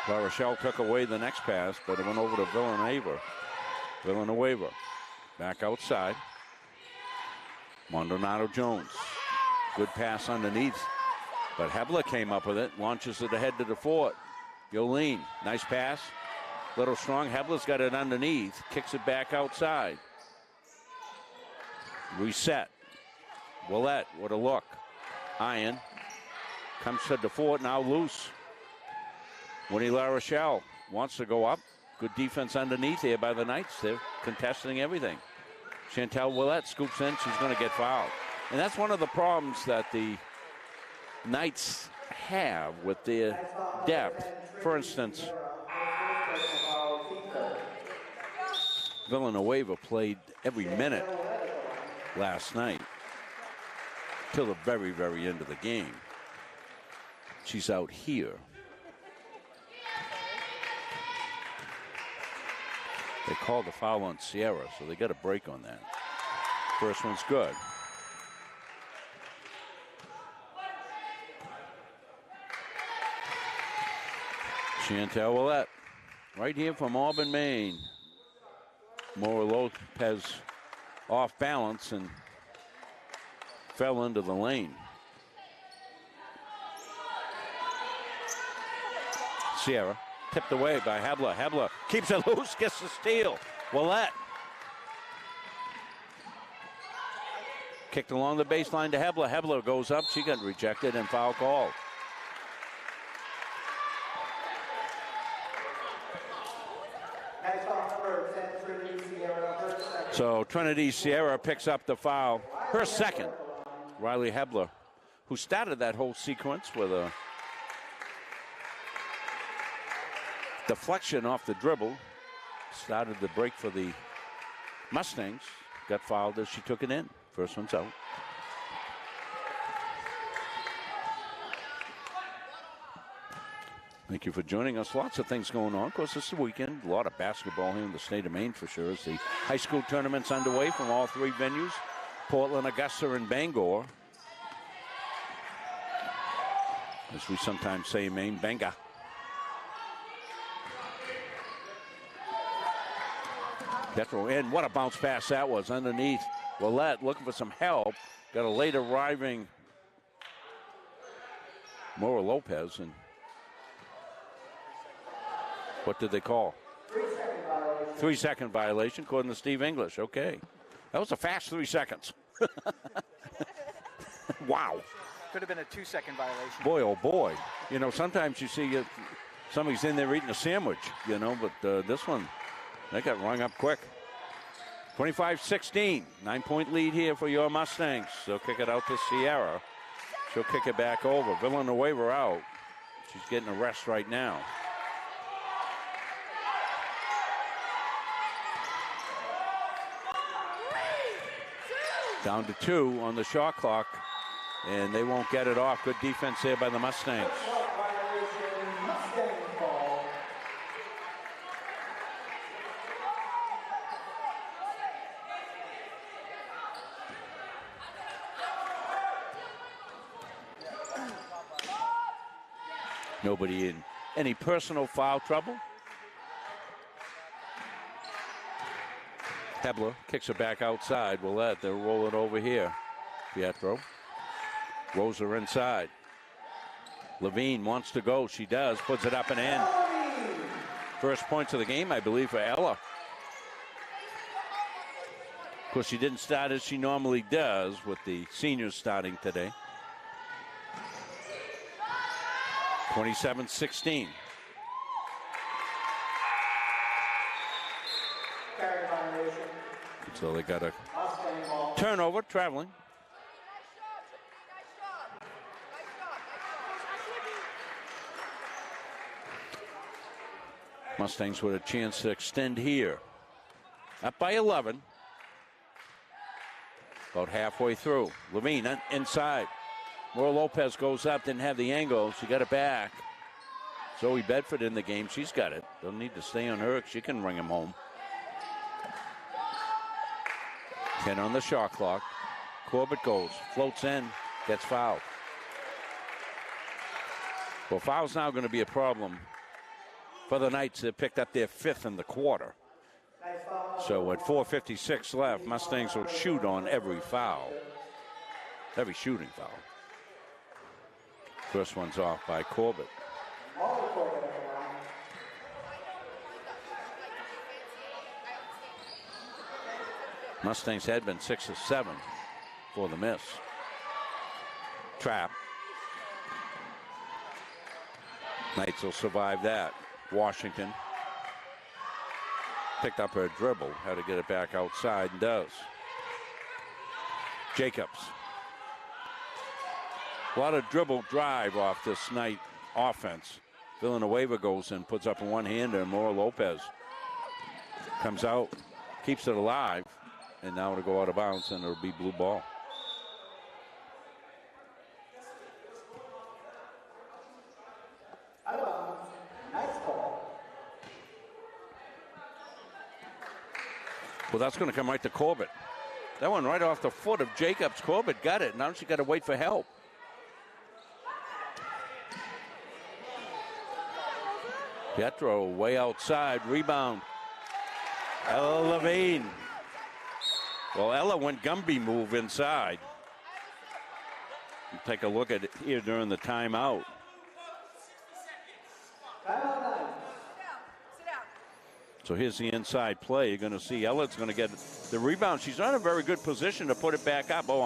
La Rochelle took away the next pass, but it went over to Villanueva. Back outside. Maldonado Jones. Good pass underneath. But Hebler came up with it. Launches it ahead to the fort. Yolene. Nice pass. Little strong. Hebler's got it underneath. Kicks it back outside. Reset. Willette with a look. Iron. Comes to the fort. Now loose. Winnie La Rochelle wants to go up. Good defense underneath here by the Knights. They're contesting everything. Chantel Willette scoops in. She's going to get fouled. And that's one of the problems that the Knights have with their depth. For instance, Villanueva played every minute last night till the very, very end of the game. She's out here. They called the foul on Sierra, so they got a break on that. First one's good. Chantel Willette, right here from Auburn, Maine. Mora Lopez off balance and fell into the lane. Sierra. Tipped away by Hebler. Hebler keeps it loose, gets the steal. Willette. Kicked along the baseline to Hebler. Hebler goes up. She got rejected and foul called. So Trinity Sierra picks up the foul. Her second. Riley Hebler, who started that whole sequence with a deflection off the dribble, started the break for the Mustangs, got fouled as she took it in. First one's out. Thank you for joining us. Lots of things going on. Of course, this is the weekend. A lot of basketball here in the state of Maine for sure. As the high school tournament's underway from all three venues, Portland, Augusta, and Bangor. As we sometimes say in Maine, Banga. And what a bounce pass that was underneath. Willette looking for some help. Got a late arriving Mora Lopez. And what did they call? 3-second violation, according to Steve English. Okay. That was a fast 3 seconds. Wow. Could have been a 2-second violation. Boy, oh boy. You know, sometimes you see somebody's in there eating a sandwich, you know, but this one, they got rung up quick. 25-16, 9-point lead here for your Mustangs. They'll kick it out to Sierra. She'll kick it back over. Villanueva out. She's getting a rest right now. Down to 2 on the shot clock, and they won't get it off. Good defense there by the Mustangs. Nobody in any personal foul trouble. Hebler kicks it back outside. Willette, they'll roll it over here. Pietro. Rosa inside. Levine wants to go. She does. Puts it up and in. First points of the game, I believe, for Ella. Of course, she didn't start as she normally does with the seniors starting today. 27-16. Carry violation. So they got a turnover traveling. Mustangs with a chance to extend here. Up by 11. About halfway through. Levine inside. Mora Lopez goes up, didn't have the angle. She got it back. Zoe Bedford in the game. She's got it. Don't need to stay on her. She can bring him home. 10 on the shot clock. Corbett goes, floats in, gets fouled. Well, foul's now going to be a problem for the Knights. They picked up their 5th in the quarter. So at 4:56 left, Mustangs will shoot on every foul. Every shooting foul. First one's off by Corbett. Mustangs had been 6 of 7 for the miss. Trap. Knights will survive that. Washington picked up her dribble, had to get it back outside, and does. Jacobs. A lot of dribble drive off this Knight offense. Villanueva goes in, puts up a one-hander, and Mora Lopez comes out, keeps it alive, and now it'll go out of bounds, and it'll be blue ball. Well, that's going to come right to Corbett. That one right off the foot of Jacobs. Corbett got it. Now she got to wait for help. Pietro way outside. Rebound. Ella Levine. Well, Ella went Gumby move inside. We'll take a look at it here during the timeout. So here's the inside play. You're going to see Ella's going to get the rebound. She's not in a very good position to put it back up. Oh,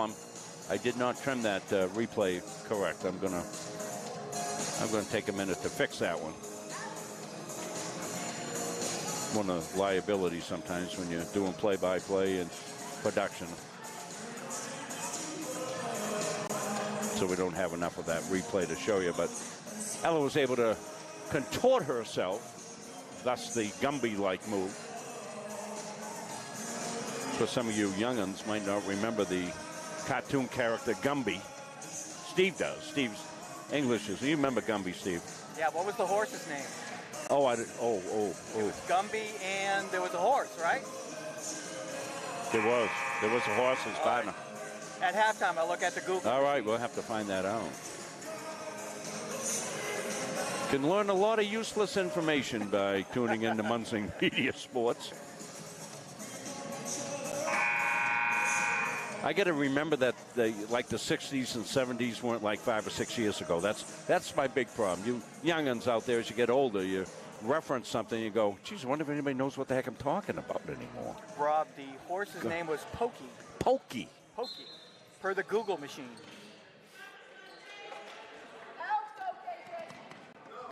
I did not trim that replay correct. I'm going to take a minute to fix that one. One of the liabilities sometimes when you're doing play-by-play and production. So we don't have enough of that replay to show you. But Ella was able to contort herself. Thus the Gumby-like move. For some of you young'uns might not remember the cartoon character Gumby. Steve does. Steve's English is. You remember Gumby, Steve? Yeah, what was the horse's name? Oh, It was Gumby and there was a horse, right? There was a horse as partner. At halftime, I look at the Google. All right, we'll have to find that out. Can learn a lot of useless information by tuning into Munsing Media Sports. I got to remember that like the 60s and 70s weren't like 5 or 6 years ago. That's my big problem. You young'uns out there, as you get older, you reference something, you go, geez, I wonder if anybody knows what the heck I'm talking about anymore. Rob, the horse's name was Pokey. Pokey. Pokey, per the Google machine.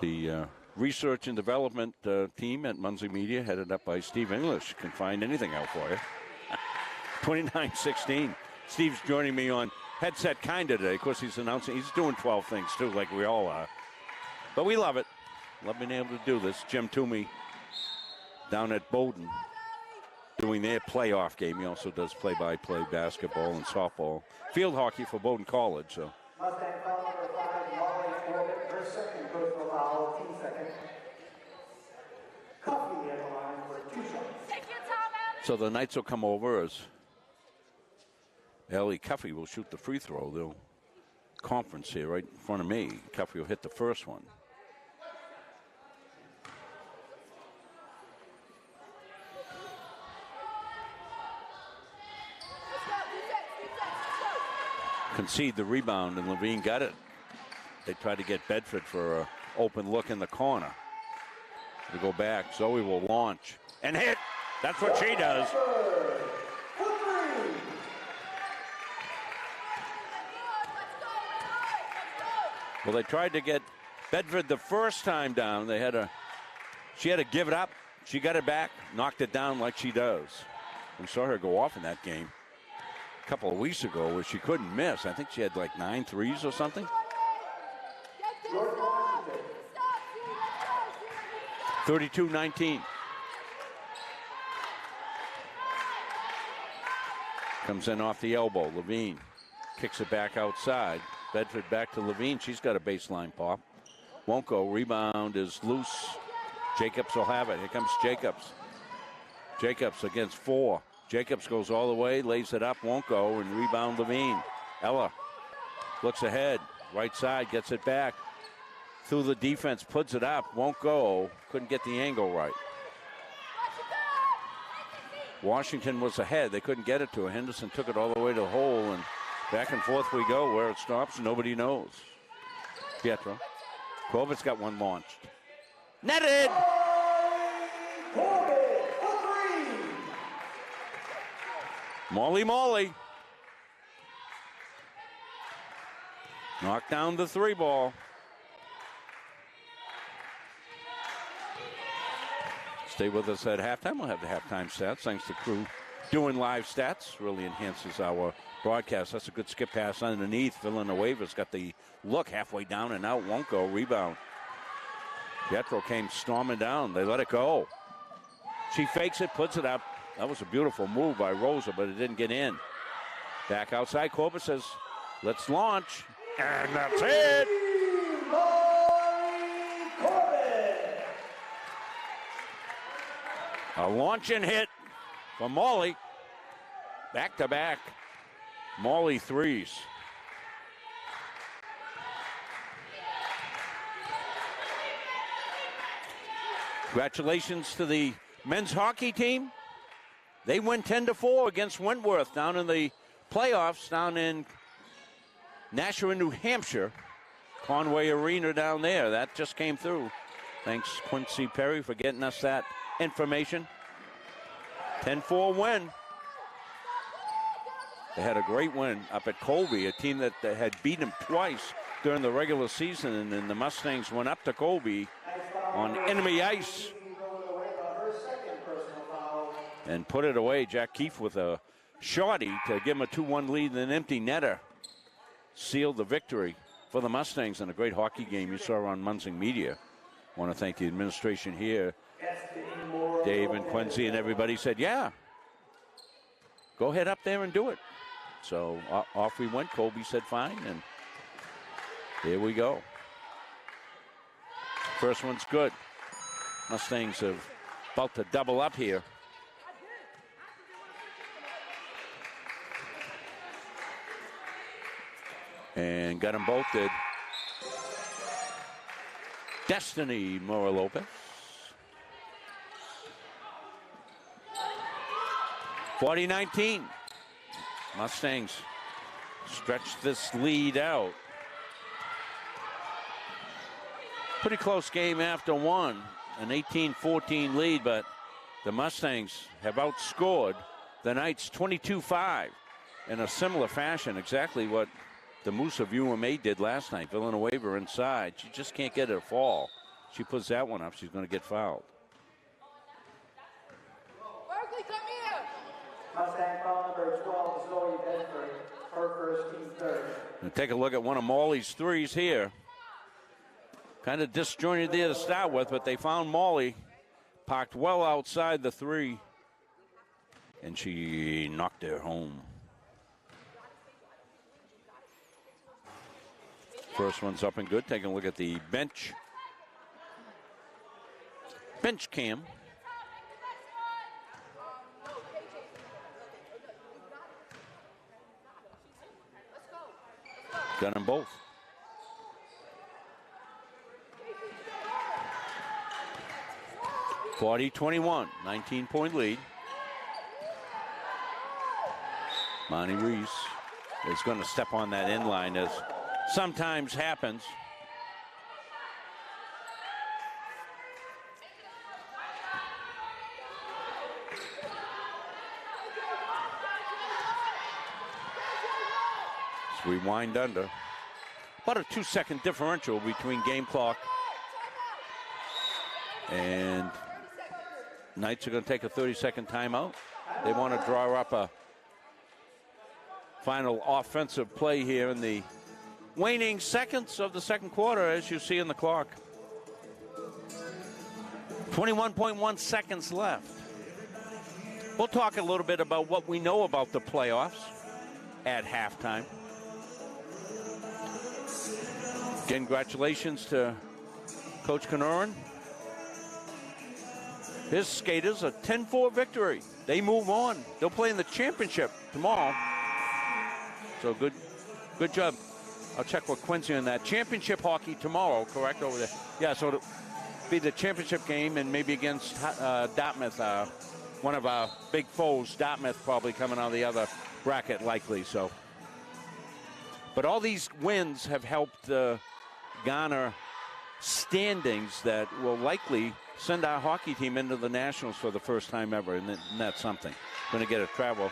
The research and development team at Munsing Media, headed up by Steve English, can find anything out for you. 29-16. Steve's joining me on headset kinda today. Of course, he's announcing, he's doing 12 things too, like we all are. But we love it. Love being able to do this. Jim Toomey down at Bowdoin doing their playoff game. He also does play-by-play basketball and softball. Field hockey for Bowdoin College. So. Mustang foul number 5, Molly Corbett. Her second personal foul, 2 seconds. Coffee at the line for 2 shots. So the Knights will come over as Ellie Cuffey will shoot the free throw. They'll conference here right in front of me. Cuffey will hit the first one. Concede the rebound, and Levine got it. They tried to get Bedford for an open look in the corner. They go back. Zoe will launch and hit. That's what she does. Well, they tried to get Bedford the first time down, she had to give it up. She got it back, knocked it down like she does. We saw her go off in that game a couple of weeks ago where she couldn't miss. I think she had like 9 threes or something. 32-19. Comes in off the elbow. Levine kicks it back outside. Bedford back to Levine. She's got a baseline pop. Won't go. Rebound is loose. Jacobs will have it. Here comes Jacobs. Jacobs against 4. Jacobs goes all the way, lays it up, won't go, and rebound Levine. Ella looks ahead. Right side, gets it back. Through the defense, puts it up, won't go. Couldn't get the angle right. Washington was ahead. They couldn't get it to her. Henderson took it all the way to the hole, and back and forth we go. Where it stops, nobody knows. Pietro. Corbett's got one launched. Netted! Molly. Knocked down the 3 ball. Stay with us at halftime. We'll have the halftime stats. Thanks to crew doing live stats. Really enhances our broadcast. That's a good skip pass underneath. Villanueva's got the look halfway down and out. Won't go. Rebound. Pietro came storming down. They let it go. She fakes it, puts it up. That was a beautiful move by Rosa, but it didn't get in. Back outside. Corbett says, let's launch. And that's it. A launching hit for Molly. Back to back. Molly threes. Congratulations to the men's hockey team. They win 10-4 against Wentworth down in the playoffs down in Nashua, New Hampshire. Conway Arena down there. That just came through. Thanks, Quincy Perry, for getting us that information. 10-4 win. They had a great win up at Colby, a team that had beaten them twice during the regular season, and then the Mustangs went up to Colby on enemy ice and put it away. Jack Keefe with a shorty to give him a 2-1 lead, and an empty netter sealed the victory for the Mustangs in a great hockey game you saw on Munsing Media. I want to thank the administration here. Dave and Quincy and everybody said, yeah, go ahead up there and do it. So off we went. Colby said fine, and here we go. First one's good. Mustangs have about to double up here. And got them both, did Destiny Mora Lopez. 40-19. Mustangs stretch this lead out. Pretty close game after one. An 18-14 lead, but the Mustangs have outscored the Knights 22-5 in a similar fashion. Exactly what the Moose of UMA did last night. Villanueva inside. She just can't get it to fall. She puts that one up, she's going to get fouled. Berkeley, come here. Mustang foul number 12, Zoe Bedford, her first, team third. And take a look at one of Molly's threes here. Kind of disjointed there to start with, but they found Molly parked well outside the 3. And she knocked it home. First one's up and good. Taking a look at the bench cam. Got them both. (40-21), 19-point lead. Monty Reese is going to step on that end line, as sometimes happens. As we wind under. about a 2-second differential between game clock. And Knights are going to take a 30-second timeout. They want to draw up a final offensive play here in the waning seconds of the second quarter, as you see in the clock. 21.1 seconds left. We'll talk a little bit about what we know about the playoffs at halftime. Congratulations to Coach Kenoran. His skaters, a 10-4 victory. They move on. They'll play in the championship tomorrow. So good job. I'll check with Quincy on that. Championship hockey tomorrow, correct, over there? Yeah, so it'll be the championship game and maybe against Dartmouth, one of our big foes. Dartmouth probably coming out of the other bracket likely, so. But all these wins have helped garner standings that will likely send our hockey team into the Nationals for the first time ever, and that's something. Going to get a travel.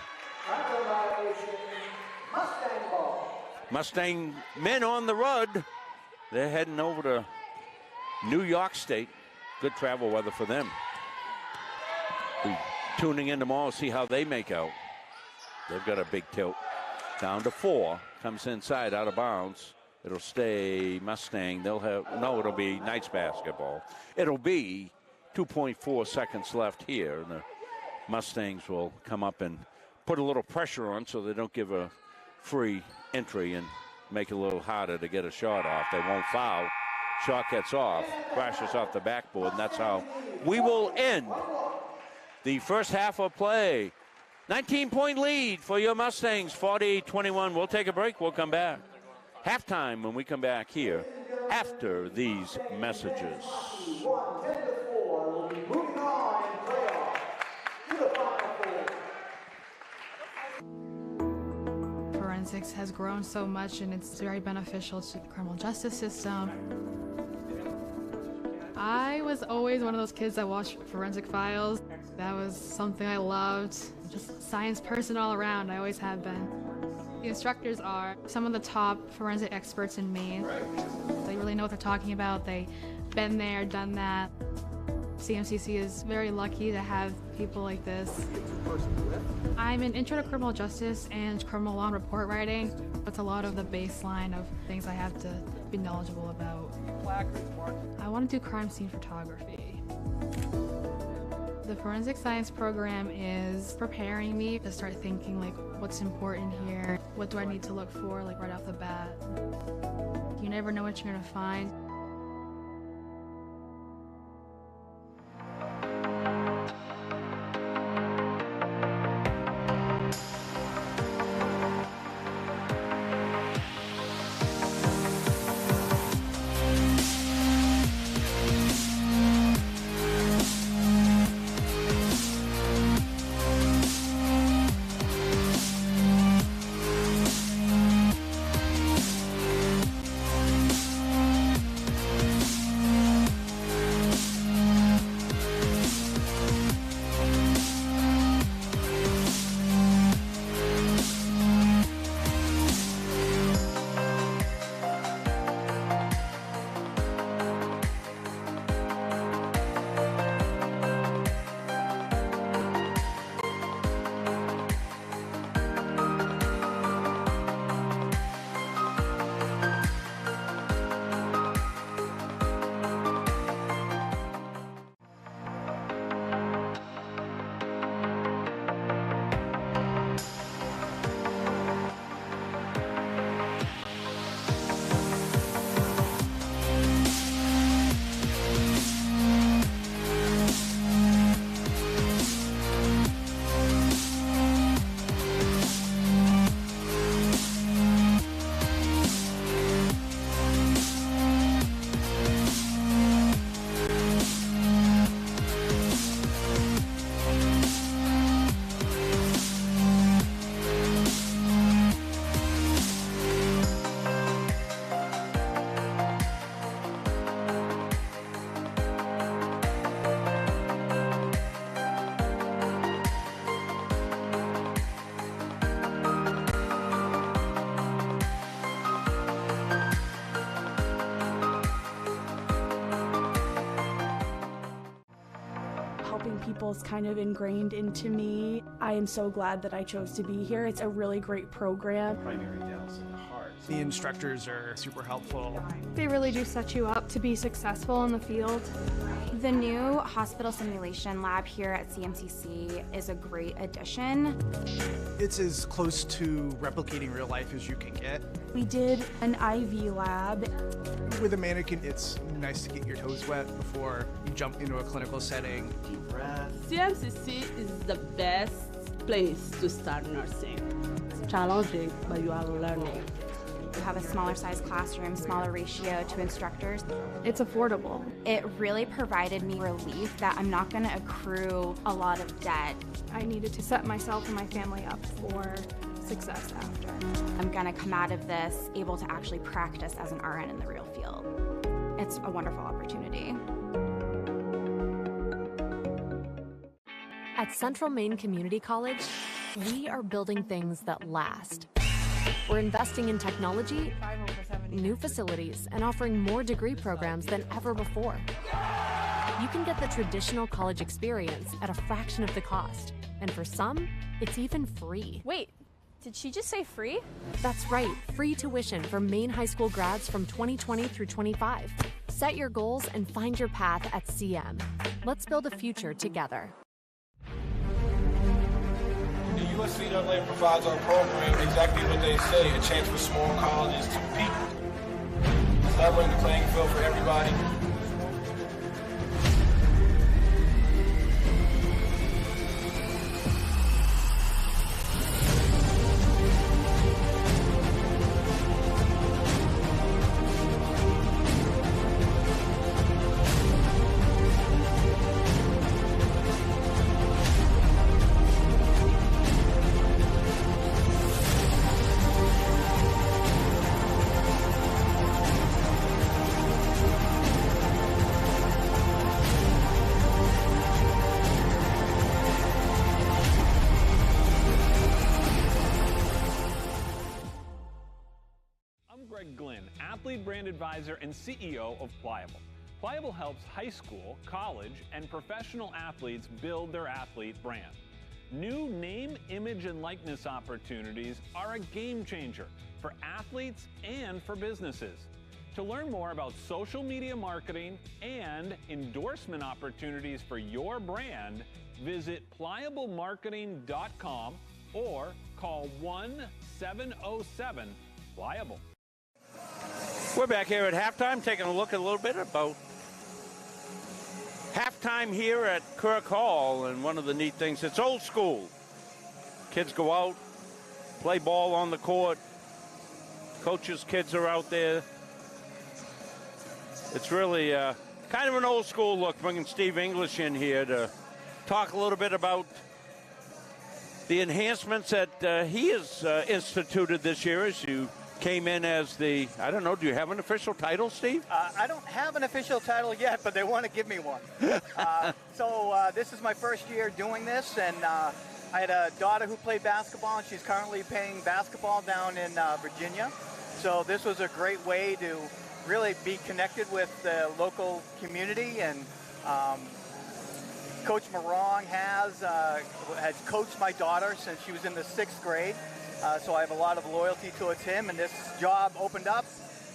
Mustang men on the road. They're heading over to New York State. Good travel weather for them. Be tuning in tomorrow to see how they make out. They've got a big tilt. Down to 4. Comes inside, out of bounds. It'll stay Mustang. They'll have, no, it'll be Knights basketball. It'll be 2.4 seconds left here. And the Mustangs will come up and put a little pressure on so they don't give a free entry and make it a little harder to get a shot off. They won't foul. Shot gets off, crashes off the backboard, and that's how we will end the first half of play. 19-point lead for your Mustangs, 40-21. We'll take a break. We'll come back. Halftime when we come back here after these messages. Forensics has grown so much, and it's very beneficial to the criminal justice system. I was always one of those kids that watched Forensic Files. That was something I loved. Just a science person all around. I always have been. The instructors are some of the top forensic experts in Maine. They really know what they're talking about. They've been there, done that. CMCC is very lucky to have people like this. I'm in Intro to Criminal Justice and Criminal Law and Report Writing. It's a lot of the baseline of things I have to be knowledgeable about. I want to do crime scene photography. The forensic science program is preparing me to start thinking like what's important here, what do I need to look for like right off the bat. You never know what you're going to find. helping people is kind of ingrained into me. I am so glad that I chose to be here. It's a really great program. Primary dense and heart. The instructors are super helpful. They really do set you up to be successful in the field. The new hospital simulation lab here at CMCC is a great addition. It's as close to replicating real life as you can get. We did an IV lab. With a mannequin, it's nice to get your toes wet before you jump into a clinical setting. Deep breath. CMCC is the best place to start nursing. It's challenging, but you are learning. You have a smaller size classroom, smaller ratio to instructors. It's affordable. It really provided me relief that I'm not going to accrue a lot of debt. I needed to set myself and my family up for success after. I'm going to come out of this able to actually practice as an RN in the real field. It's a wonderful opportunity. At Central Maine Community College, we are building things that last. We're investing in technology, new facilities, and offering more degree programs than ever before. You can get the traditional college experience at a fraction of the cost, and for some, it's even free. Wait, did she just say free? That's right, free tuition for Maine high school grads from 2020 through 25. Set your goals and find your path at CM. Let's build a future together. The USCAA provides our program exactly what they say, a chance for small colleges to compete. Leveling the playing field for everybody. Athlete brand advisor and CEO of Pliable. Pliable helps high school, college, and professional athletes build their athlete brand. New name, image, and likeness opportunities are a game changer for athletes and for businesses. To learn more about social media marketing and endorsement opportunities for your brand, visit pliablemarketing.com or call 1-707-PLIABLE. We're back here at halftime, taking a look a little bit about halftime here at Kirk Hall. And one of the neat things, it's old school. Kids go out, play ball on the court. Coaches' kids are out there. It's really kind of an old school look, bringing Steve English in here to talk a little bit about the enhancements that he has instituted this year as you came in as the, I don't know, do you have an official title, Steve? I don't have an official title yet, but they want to give me one. So this is my first year doing this, and I had a daughter who played basketball, and she's currently playing basketball down in Virginia. So this was a great way to really be connected with the local community, and Coach Morong has coached my daughter since she was in the 6th grade. So I have a lot of loyalty towards him, and this job opened up,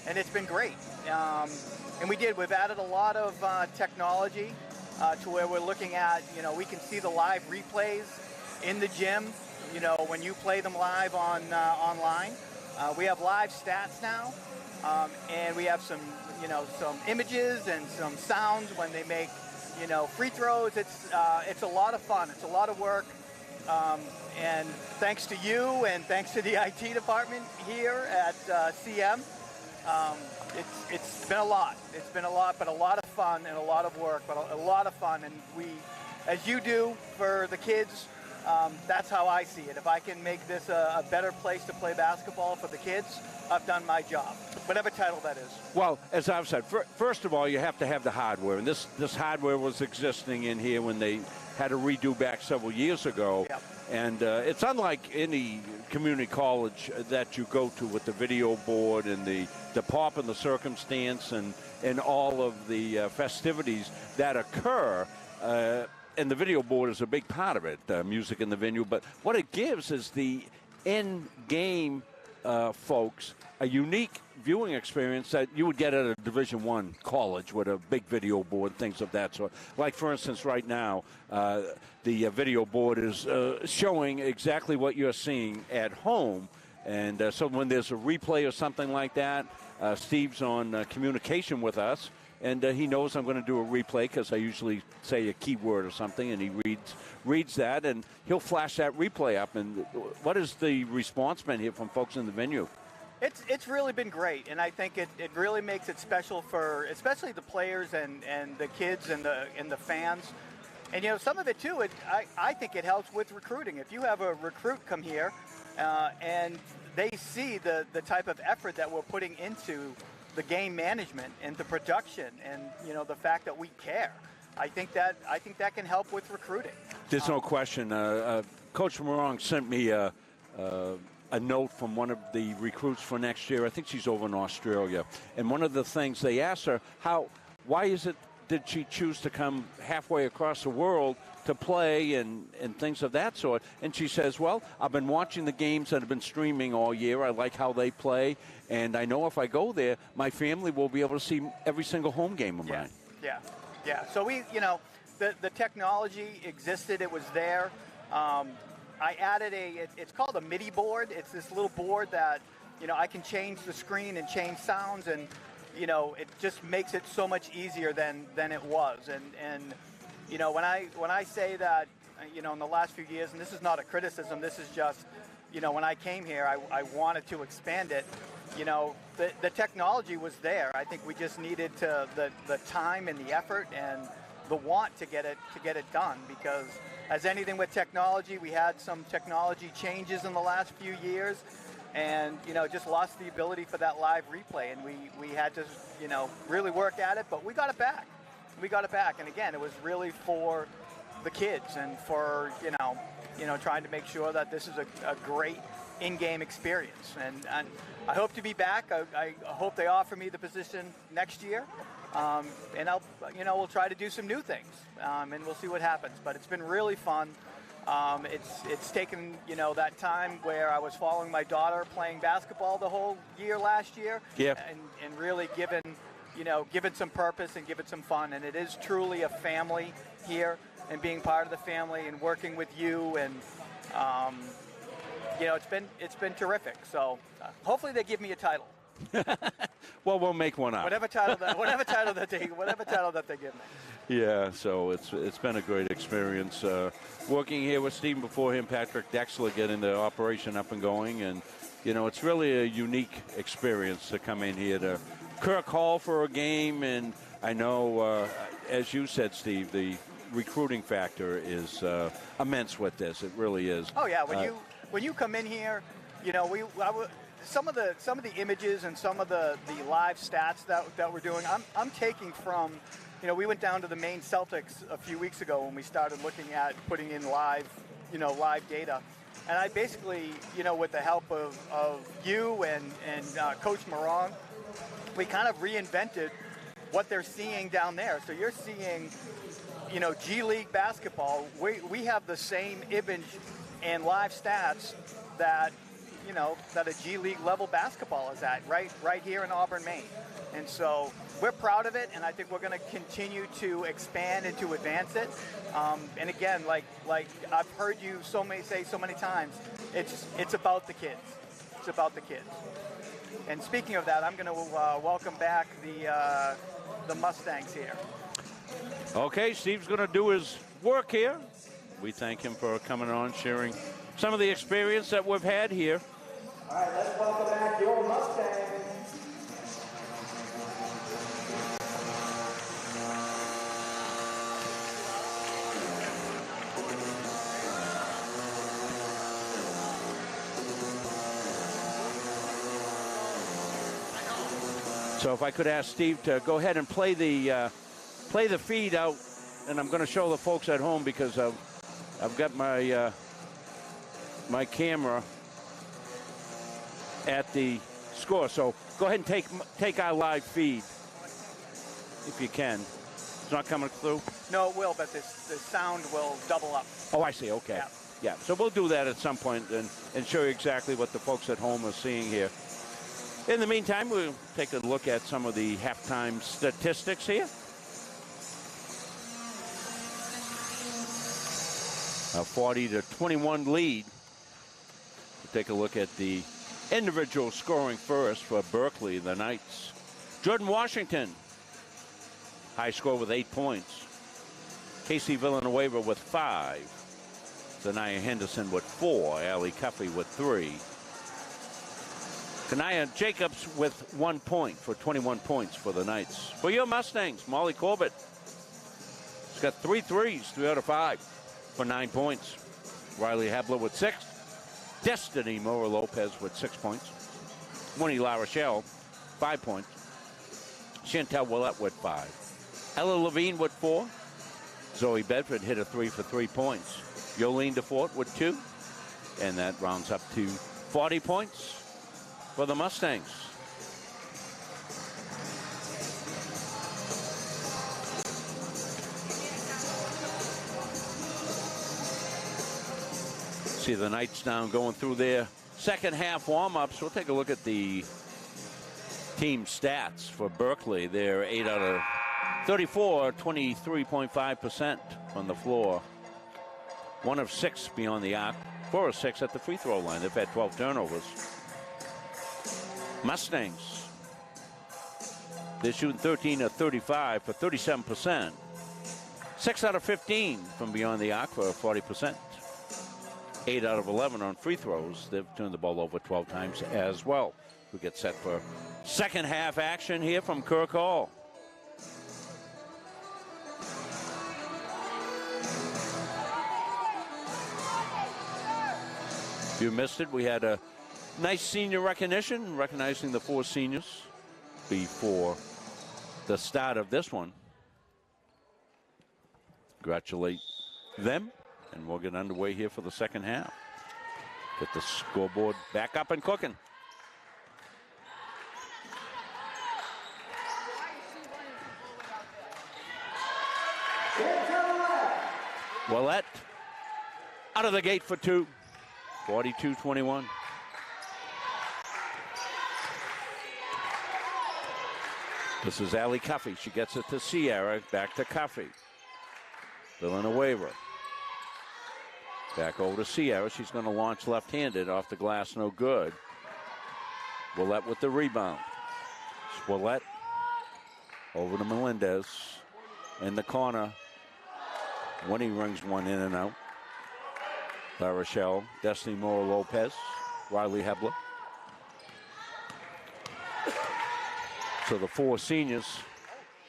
and it's been great. And we've added a lot of technology to where we're looking at, we can see the live replays in the gym, when you play them live online. We have live stats now, and we have some images and some sounds when they make, free throws. It's a lot of fun. It's a lot of work. And thanks to you and thanks to the IT department here at CM, it's been a lot. It's been a lot, but a lot of fun and a lot of work, but a lot of fun. And we, as you do for the kids, that's how I see it. If I can make this a better place to play basketball for the kids, I've done my job, whatever title that is. Well, as I've said, first of all, you have to have the hardware. And this hardware was existing in here when they had a redo back several years ago. Yep. And it's unlike any community college that you go to with the video board and the pomp and the circumstance and all of the festivities that occur and the video board is a big part of it, music in the venue. But what it gives is the in-game folks a unique viewing experience that you would get at a Division I college with a big video board, things of that sort. Like, for instance, right now, the video board is showing exactly what you're seeing at home. And so when there's a replay or something like that, Steve's on communication with us, and he knows I'm going to do a replay because I usually say a keyword or something, and he reads that, and he'll flash that replay up. And what is the response been here from folks in the venue? It's really been great, and I think it really makes it special for especially the players and the kids and the fans. And, you know, some of it, too, I think it helps with recruiting. If you have a recruit come here and they see the type of effort that we're putting into the game management and the production and, you know, the fact that we care, I think that can help with recruiting. There's no question. Coach Morong sent me a note from one of the recruits for next year. I think she's over in Australia. And one of the things they asked her, why did she choose to come halfway across the world to play and things of that sort? And she says, well, I've been watching the games that have been streaming all year. I like how they play. And I know if I go there, my family will be able to see every single home game of mine. Yeah. So the technology existed. It was there. I added it's called a MIDI board. It's this little board that, you know, I can change the screen and change sounds, and, you know, it just makes it so much easier than it was. And you know, when I say that, you know, in the last few years, and this is not a criticism, this is just, you know, when I came here, I wanted to expand it. You know, the technology was there. I think we just needed the time and the effort and the want to get it done, because as anything with technology, we had some technology changes in the last few years, and, you know, just lost the ability for that live replay, and we had to, you know, really work at it, but we got it back. And again, it was really for the kids and for, you know, trying to make sure that this is a great in-game experience. And I hope to be back. I hope they offer me the position next year. And we'll try to do some new things, and we'll see what happens. But it's been really fun. It's taken, you know, that time where I was following my daughter playing basketball the whole year last year, and really given some purpose and given some fun. And it is truly a family here, and being part of the family and working with you, and you know, it's been terrific. So hopefully they give me a title. Well, we'll make one up. Whatever title that they give me. Yeah, so it's been a great experience working here with Stephen, before him, Patrick Dexler, getting the operation up and going. And, you know, it's really a unique experience to come in here to Kirk Hall for a game. And I know, as you said, Steve, the recruiting factor is immense with this. It really is. Oh, yeah. When you come in here, you know, some of the images and some of the live stats that we're doing, I'm taking from, you know, we went down to the Maine Celtics a few weeks ago when we started looking at putting in live data. And I basically, you know, with the help of you and Coach Morong, we kind of reinvented what they're seeing down there. So you're seeing, you know, G League basketball. We have the same image and live stats that, you know, that a G League level basketball is at right here in Auburn, Maine. And so we're proud of it, and I think we're going to continue to expand and to advance it. And again, like I've heard you say so many times, it's about the kids. It's about the kids. And speaking of that, I'm going to welcome back the Mustangs here. Okay, Steve's going to do his work here. We thank him for coming on, sharing some of the experience that we've had here. All right, let's welcome back your Mustangs. So if I could ask Steve to go ahead and play the feed out, and I'm going to show the folks at home because I've got my my camera at the score. So go ahead and take our live feed if you can. It's not coming through? No, it will, but the sound will double up. Oh, I see. Okay. Yeah. So we'll do that at some point and show you exactly what the folks at home are seeing here. In the meantime, we'll take a look at some of the halftime statistics here. A 40-21 lead. We'll take a look at the individual scoring first for Berkeley, the Knights. Jordan Washington, high score with 8 points. Casey Villanueva with 5. Zanaya Henderson with 4. Allie Cuffey with 3. Kanaya Jacobs with 1 point for 21 points for the Knights. For your Mustangs, Molly Corbett. She's got 3 threes, 3 out of 5 for 9 points. Riley Hebler with 6. Destiny Mora Lopez with 6 points. Winnie La Rochelle, 5 points. Chantel Willett with 5. Ella Levine with 4. Zoe Bedford hit a 3 for 3 points. Yolene DeFort with 2. And that rounds up to 40 points for the Mustangs. See the Knights now going through their second half warm-ups. We'll take a look at the team stats for Berkeley. They're 8 out of 34, 23.5% on the floor. 1 of 6 beyond the arc, 4 of 6 at the free throw line. They've had 12 turnovers. Mustangs, they're shooting 13 of 35 for 37%. 6 out of 15 from beyond the arc for 40%. 8 out of 11 on free throws. They've turned the ball over 12 times as well. We get set for second half action here from Kirk Hall. If you missed it, we had a nice senior recognition, recognizing the 4 seniors before the start of this one. Congratulate them, and we'll get underway here for the second half. Get the scoreboard back up and cooking. Willett out of the gate for 2. 42-21. This is Allie Cuffey. She gets it to Sierra. Back to Cuffey. Villanueva. Back over to Sierra. She's going to launch left-handed off the glass. No good. Willett with the rebound. Willett over to Melendez. In the corner. Winnie rings one in and out. La Rochelle, Destiny Mora Lopez, Riley Hebler. So the 4 seniors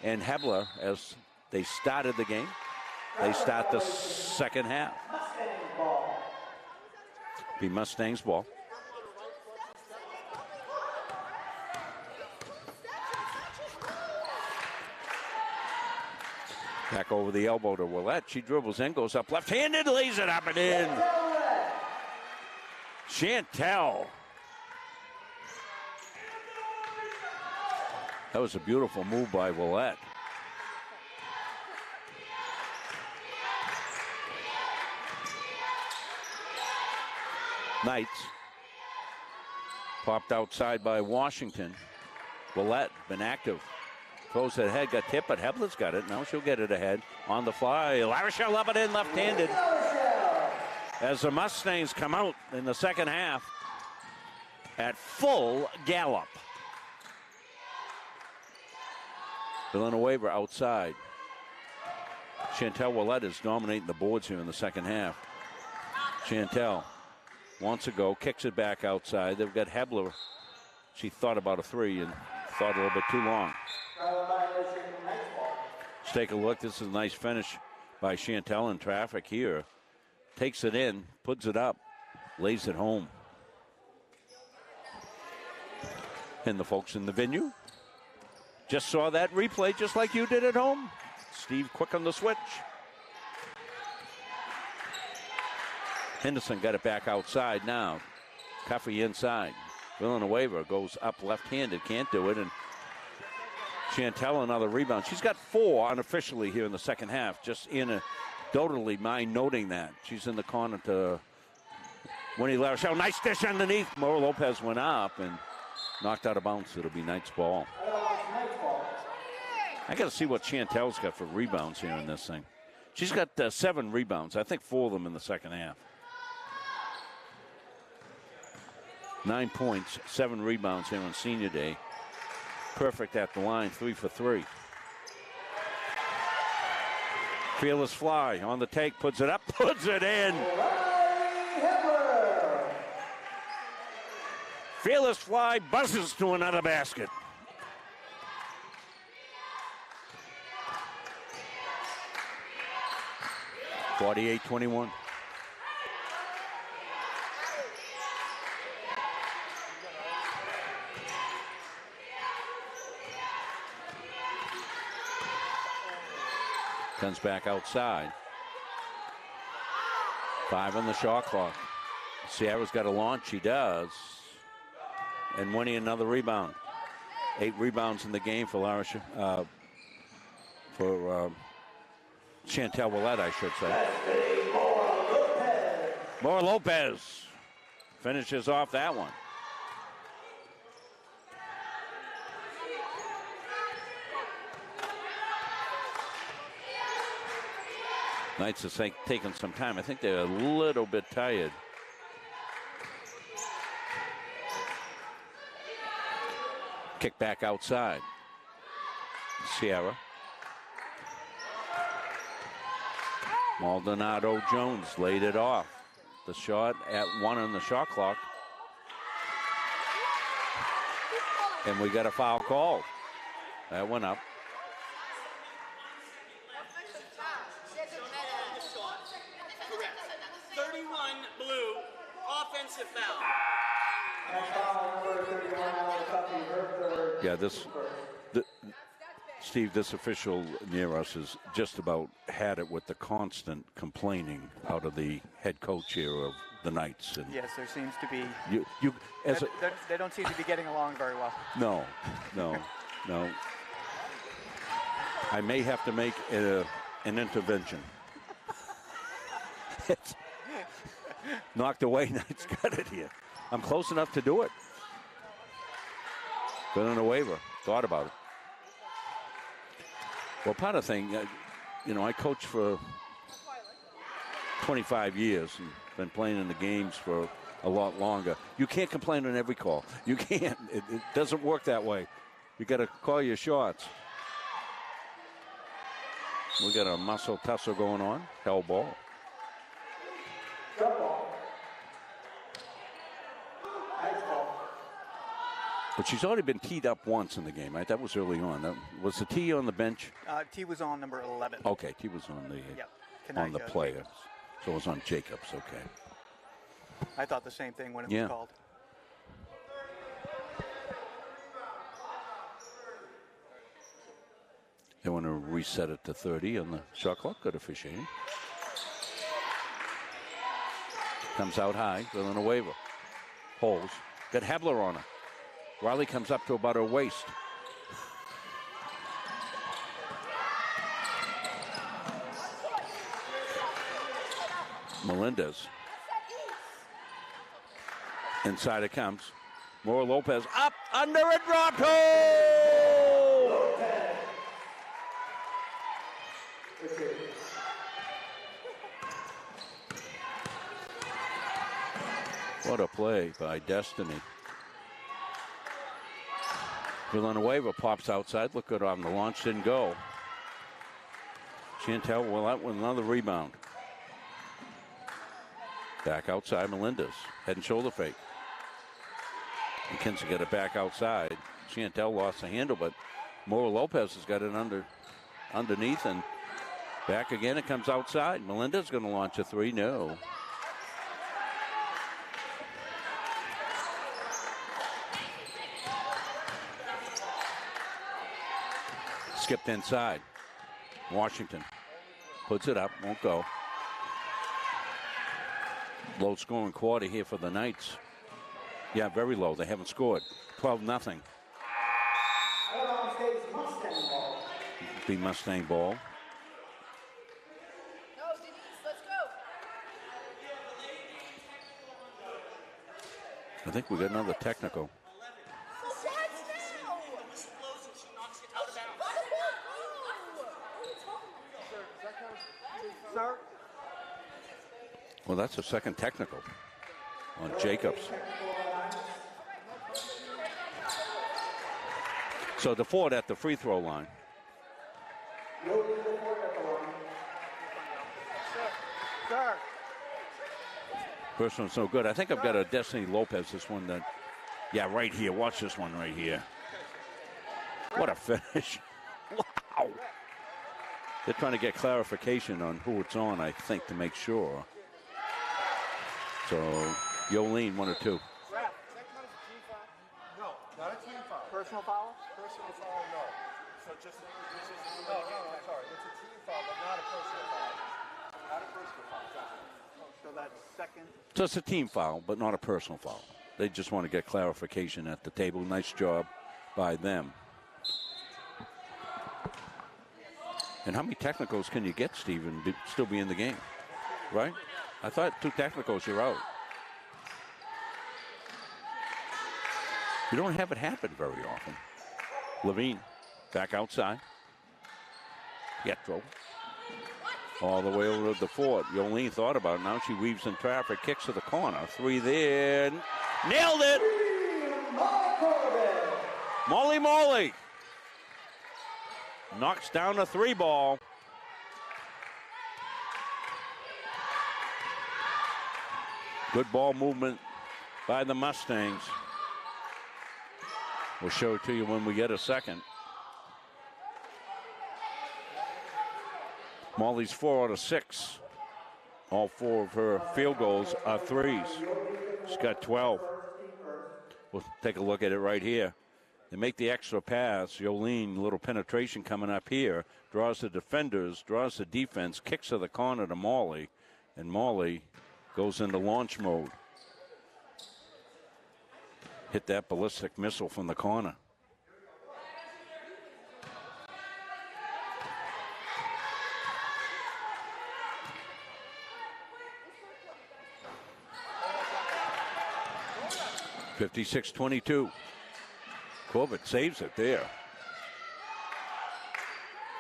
and Hebler, as they started the game, they start the second half. Be Mustangs ball. Back over the elbow to Willett. She dribbles in, goes up left-handed, lays it up and in. Chantel. That was a beautiful move by Willett. Knights. Popped outside by Washington. Willett been active. Throws it ahead, got tipped, but Hebler's got it. Now she'll get it ahead on the fly. La Rochelle up and in left-handed. As the Mustangs come out in the second half at full gallop. Villanueva outside. Chantel Willett is dominating the boards here in the second half. Chantel wants to go, kicks it back outside. They've got Hebler. She thought about a 3 and thought a little bit too long. Let's take a look. This is a nice finish by Chantel in traffic here. Takes it in, puts it up, lays it home. And the folks in the venue just saw that replay just like you did at home. Steve quick on the switch. Henderson got it back outside now. Cuffey inside. Villanueva goes up left-handed, can't do it, and Chantel, another rebound. She's got 4 unofficially here in the second half. Just anecdotally, mind noting that. She's in the corner to Winnie LaRochelle. Nice dish underneath. Mora Lopez went up and knocked out of bounds. It'll be Knight's ball. I got to see what Chantel's got for rebounds here in this thing. She's got 7 rebounds. I think 4 of them in the second half. 9 points, 7 rebounds here on senior day. Perfect at the line, 3 for 3. Fearless Fly on the take, puts it up, puts it in. Fearless Fly buzzes to another basket. (48-21). Comes back outside. 5 on the shot clock. Sierra's got a launch. She does. And winning another rebound. 8 rebounds in the game for Chantel Willett, I should say. Mora Lopez finishes off that one. Knights is taking some time. I think they're a little bit tired. Kick back outside. Sierra. Maldonado Jones laid it off. The shot at 1 on the shot clock. And we got a foul call. That went up. 31 blue, offensive foul. Yeah, Steve, this official near us has just about had it with the constant complaining out of the head coach here of the Knights. And yes, there seems to be. They don't seem to be getting along very well. No. I may have to make an intervention. It's knocked away. Knights got it here. I'm close enough to do it. Been on a waiver. Thought about it. Well, part of the thing, I coached for 25 years and been playing in the games for a lot longer. You can't complain on every call. You can't. It doesn't work that way. You got to call your shots. We got a muscle tussle going on. Hell ball. But she's already been teed up once in the game, right? That was early on. Was the tee on the bench? T was on number 11. Okay, T was on the player. So it was on Jacobs, okay. I thought the same thing when it was called. They want to reset it to 30 on the shot clock. Good officiating. Comes out high, on a waiver. Holds. Got Hebler on her. Riley comes up to about her waist. Melendez. Inside it comes. Mora Lopez up, under it, dropped home! What a play by Destiny. Villanueva pops outside. Look good on the launch. Didn't go. Chantel Willett with another rebound. Back outside. Melendez. Head and shoulder fake. McKenzie got it back outside. Chantel lost the handle, but Mora Lopez has got it underneath and back again. It comes outside. Melendez going to launch a 3. No. Skipped inside. Washington puts it up, won't go. Low scoring quarter here for the Knights. Yeah, very low. They haven't scored. 12-0. Mustang ball. Be Mustang ball. No, Denise, let's go. I think we got another technical. Sir? Well, that's a second technical on Jacobs. So DeFord at the free throw line. Sir. First one's no good. I think I've got a Destiny Lopez, this one that, yeah, right here. Watch this one right here. What a finish. Wow. They're trying to get clarification on who it's on, I think, to make sure. So, Yolene, 1 or 2. No, not a team foul. Personal foul? Personal foul, no. So just, no, I'm sorry. It's a team foul, but not a personal foul. Not a personal foul. So that's second. So it's a team foul, but not a personal foul. They just want to get clarification at the table. Nice job by them. And how many technicals can you get, Steve, and still be in the game? Right? I thought 2 technicals, you're out. You don't have it happen very often. Levine back outside. Pietro. All the way over to the fort. Yolene thought about it. Now she weaves in traffic, kicks to the corner. 3 there. Nailed it! Molly. Knocks down a 3 ball. Good ball movement by the Mustangs. We'll show it to you when we get a second. Molly's 4 out of 6. All 4 of her field goals are threes. She's got 12. We'll take a look at it right here. They make the extra pass. Yolene, little penetration coming up here. Draws the defenders, draws the defense, kicks to the corner to Molly. And Molly goes into launch mode. Hit that ballistic missile from the corner. (56-22). Corbett saves it there.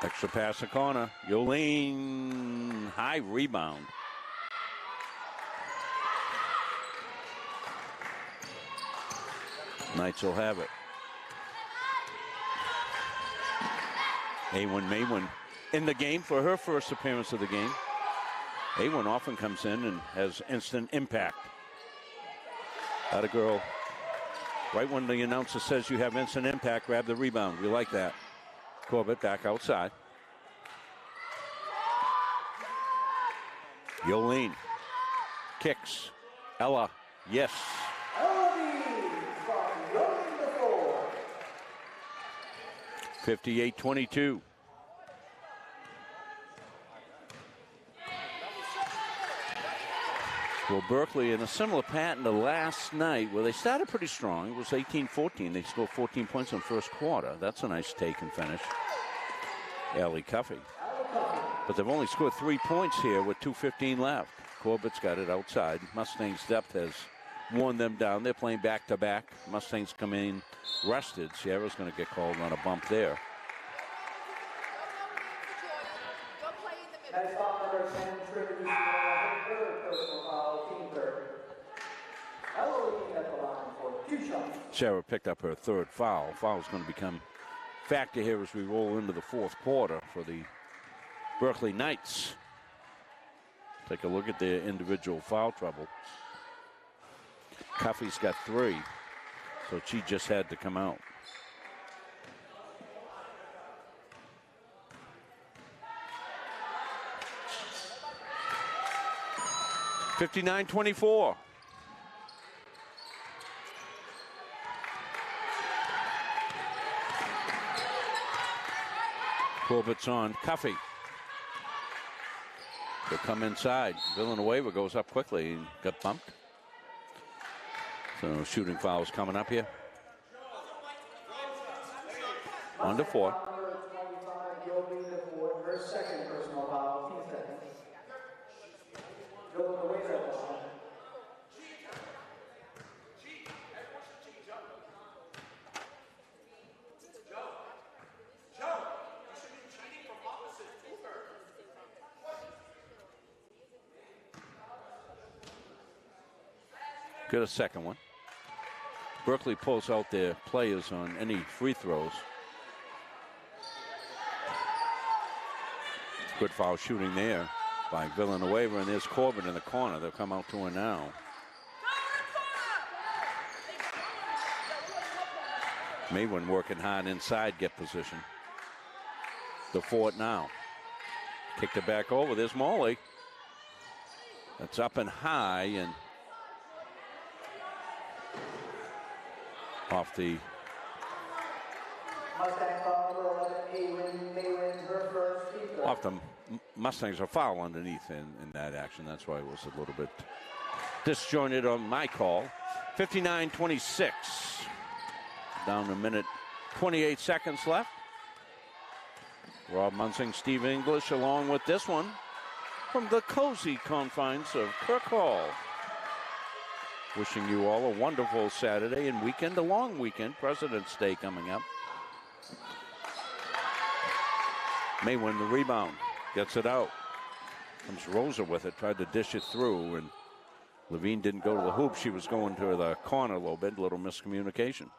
Extra pass to corner. Yolene, high rebound. Knights will have it. Awen Maywin in the game for her first appearance of the game. Awen often comes in and has instant impact. That a girl. Right when the announcer says you have instant impact, grab the rebound. We like that. Corbett back outside. Yolene kicks. Ella, yes. 58-22. Well, Berkeley in a similar pattern to last night, where they started pretty strong. It was 18-14. They scored 14 points in the first quarter. That's a nice take and finish. Allie Cuffey. But they've only scored 3 points here with 2:15 left. Corbett's got it outside. Mustangs' depth has worn them down. They're playing back-to-back. Mustangs come in rested. Sierra's going to get called on a bump there. Sarah picked up her 3rd foul. Foul's going to become factor here as we roll into the 4th quarter for the Berkeley Knights. Take a look at their individual foul trouble. Cuffey's got 3, so she just had to come out. (59-24). Corbett's on Cuffey. They'll come inside. Villanueva goes up quickly and got bumped. So shooting fouls coming up here. Under 4. Her second personal foul, 2 seconds. Going away that ball. Get a second one. Berkeley pulls out their players on any free throws. Good foul shooting there by Villanueva, and there's Corbin in the corner. They'll come out to her now. Maywin working hard inside, get position. The fort now. Kicked it back over. There's Morley. That's up and high and off the Mustangs are foul underneath in that action. That's why it was a little bit disjointed on my call. 59-26. Down a minute, 28 seconds left. Rob Munsing, Steve English along with this one from the cozy confines of Kirk Hall. Wishing you all a wonderful Saturday and weekend, a long weekend. President's Day coming up. May win the rebound. Gets it out. Comes Rosa with it. Tried to dish it through. And Levine didn't go to the hoop. She was going to the corner a little bit. A little miscommunication.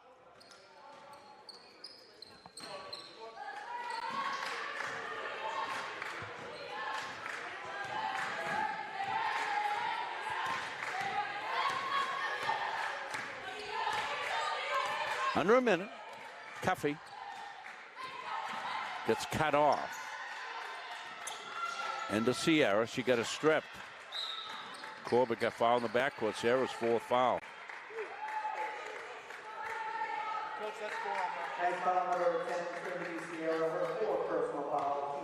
Under a minute. Cuffey gets cut off. And to Sierra, she got a strip. Corbett got fouled in the backcourt. Sierra's fourth foul. Coach, that's four on that. Foul number 10, Sierra, her fourth personal foul,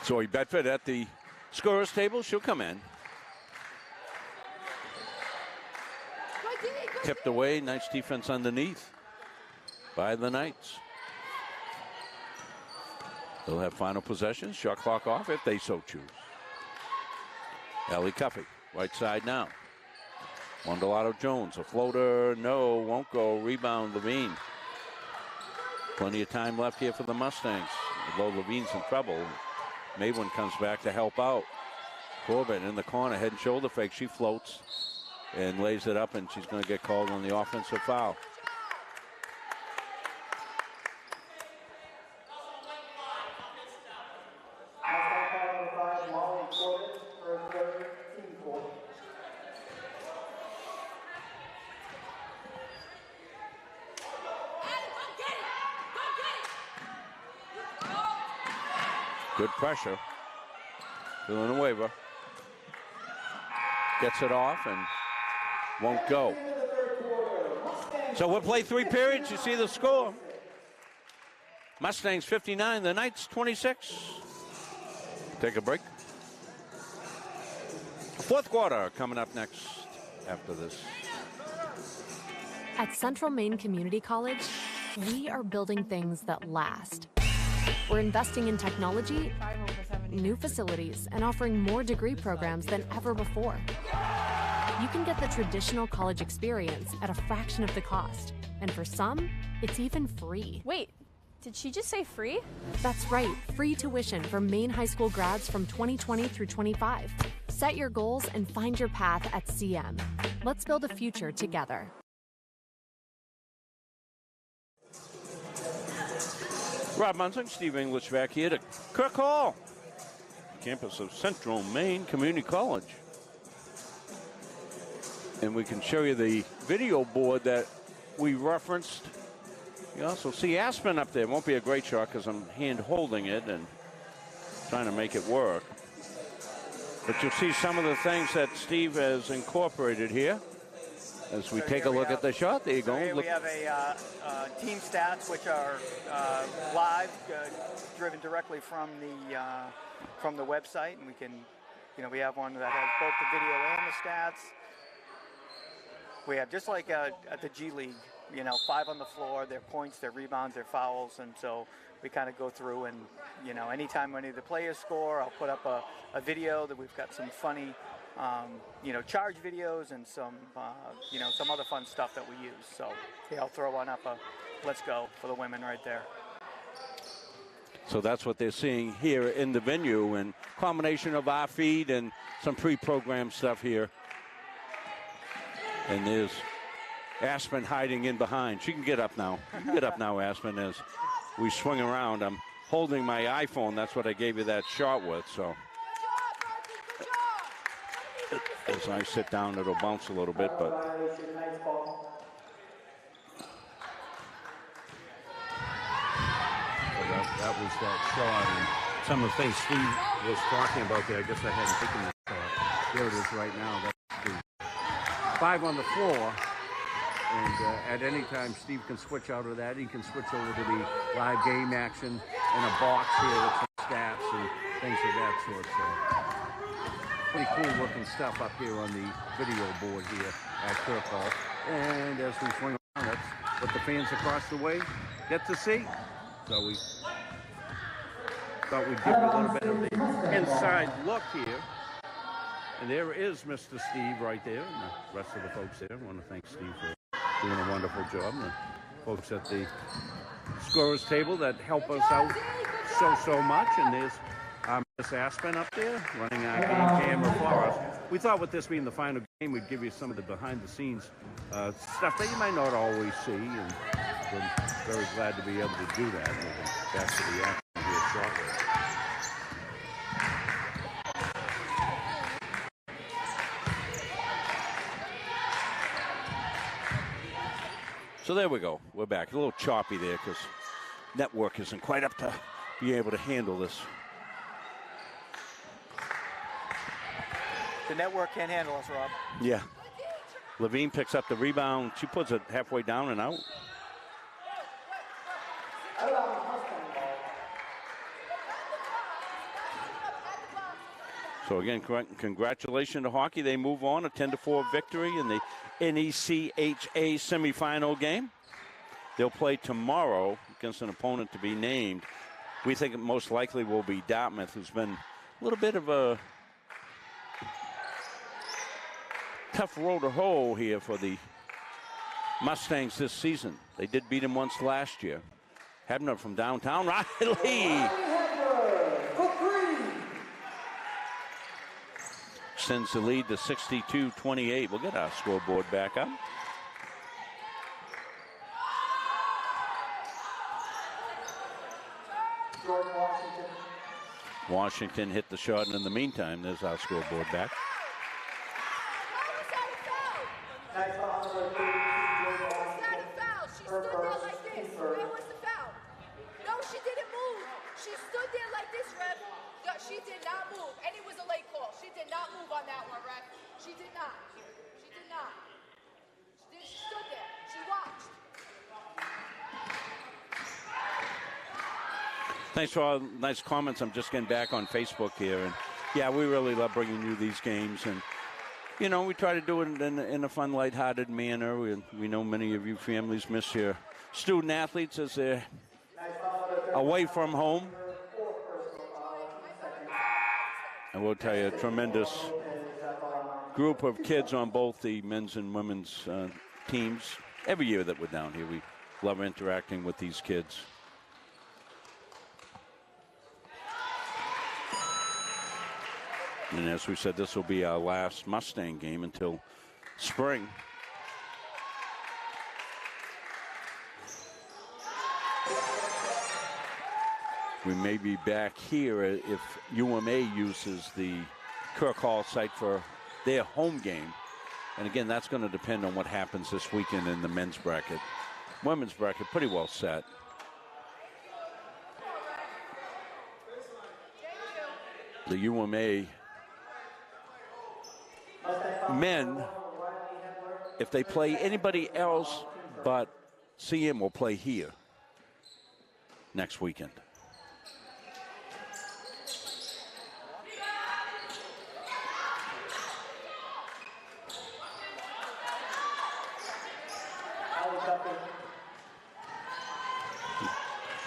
2-4. Zoe Bedford at the scorer's table. She'll come in. Tipped away. Nice defense underneath by the Knights. They'll have final possession. Shot clock off if they so choose. Ellie Cuffey, right side now. Wondolato Jones, a floater. No, won't go. Rebound, Levine. Plenty of time left here for the Mustangs. Although Levine's in trouble, Maywin comes back to help out. Corbett in the corner, head and shoulder fake. She floats and lays it up, and she's going to get called on the offensive foul. Good pressure. Villanueva gets it off and won't go. So we'll play 3 periods. You see the score. Mustangs 59, the Knights 26. Take a break. Fourth quarter coming up next after this. At Central Maine Community College, we are building things that last. We're investing in technology, new facilities, and offering more degree programs than ever before. You can get the traditional college experience at a fraction of the cost. And for some, it's even free. Wait, did she just say free? That's right, free tuition for Maine high school grads from 2020 through 25. Set your goals and find your path at CM. Let's build a future together. Rob Munsing, Steve English back here to Kirk Hall, campus of Central Maine Community College. And we can show you the video board that we referenced. You also see Aspen up there. It won't be a great shot because I'm hand holding it and trying to make it work. But you'll see some of the things that Steve has incorporated here as we take a look at the shot. There you go. Here we have a team stats, which are live, driven directly from the website, and we can, we have one that has both the video and the stats. We have, just like at the G League, 5 on the floor, their points, their rebounds, their fouls, and so we kind of go through and, anytime any of the players score, I'll put up a video that we've got some funny, charge videos and some other fun stuff that we use. So, yeah, I'll throw one up, let's go for the women right there. So that's what they're seeing here in the venue, and combination of our feed and some pre-programmed stuff here. And there's Aspen hiding in behind. She can get up now. You can get up now, Aspen, as we swing around. I'm holding my iPhone. That's what I gave you that shot with. So as I sit down, it'll bounce a little bit, but that was that shot, and some of the things Steve was talking about there, I guess I hadn't taken that shot. There it is right now. That's the 5 on the floor, and at any time Steve can switch out of that. He can switch over to the live game action in a box here with some stats and things of that sort. So pretty cool looking stuff up here on the video board here at Kirkall. And as we swing around, that's what the fans across the way get to see. So we thought we'd give you a little bit of the inside look here. And there is Mr. Steve right there, and the rest of the folks there. I want to thank Steve for doing a wonderful job. And the folks at the scorer's table that help us out so much. And there's Miss Aspen up there running our game camera for us. We thought with this being the final game, we'd give you some of the behind-the-scenes stuff that you might not always see. And we're very glad to be able to do that. We'll get back to the action here shortly. So there we go. We're back. A little choppy there because network isn't quite up to be able to handle this. The network can't handle us, Rob. Yeah. Levine picks up the rebound. She puts it halfway down and out. So again, congratulations to hockey. They move on, a 10-4 victory in the NECHA semifinal game. They'll play tomorrow against an opponent to be named. We think it most likely will be Dartmouth, who's been a little bit of a tough road to hoe here for the Mustangs this season. They did beat them once last year. Hebner from downtown. Riley sends the lead to 62-28. We'll get our scoreboard back up. Washington hit the shot, and in the meantime, there's our scoreboard back. She did not move, and it was a late call. She did not move on that one, ref. She did not. She did not. She stood there. She watched. Thanks for all the nice comments. I'm just getting back on Facebook here, and yeah, we really love bringing you these games, and you know, we try to do it in a fun, lighthearted manner. We know many of you families miss your student athletes as they're away from home. I will tell you, a tremendous group of kids on both the men's and women's teams. Every year that we're down here, we love interacting with these kids. And as we said, this will be our last Mustang game until spring. We may be back here if UMA uses the Kirk Hall site for their home game. And again, that's going to depend on what happens this weekend in the men's bracket. Women's bracket, pretty well set. The UMA men, if they play anybody else but CM, will play here next weekend.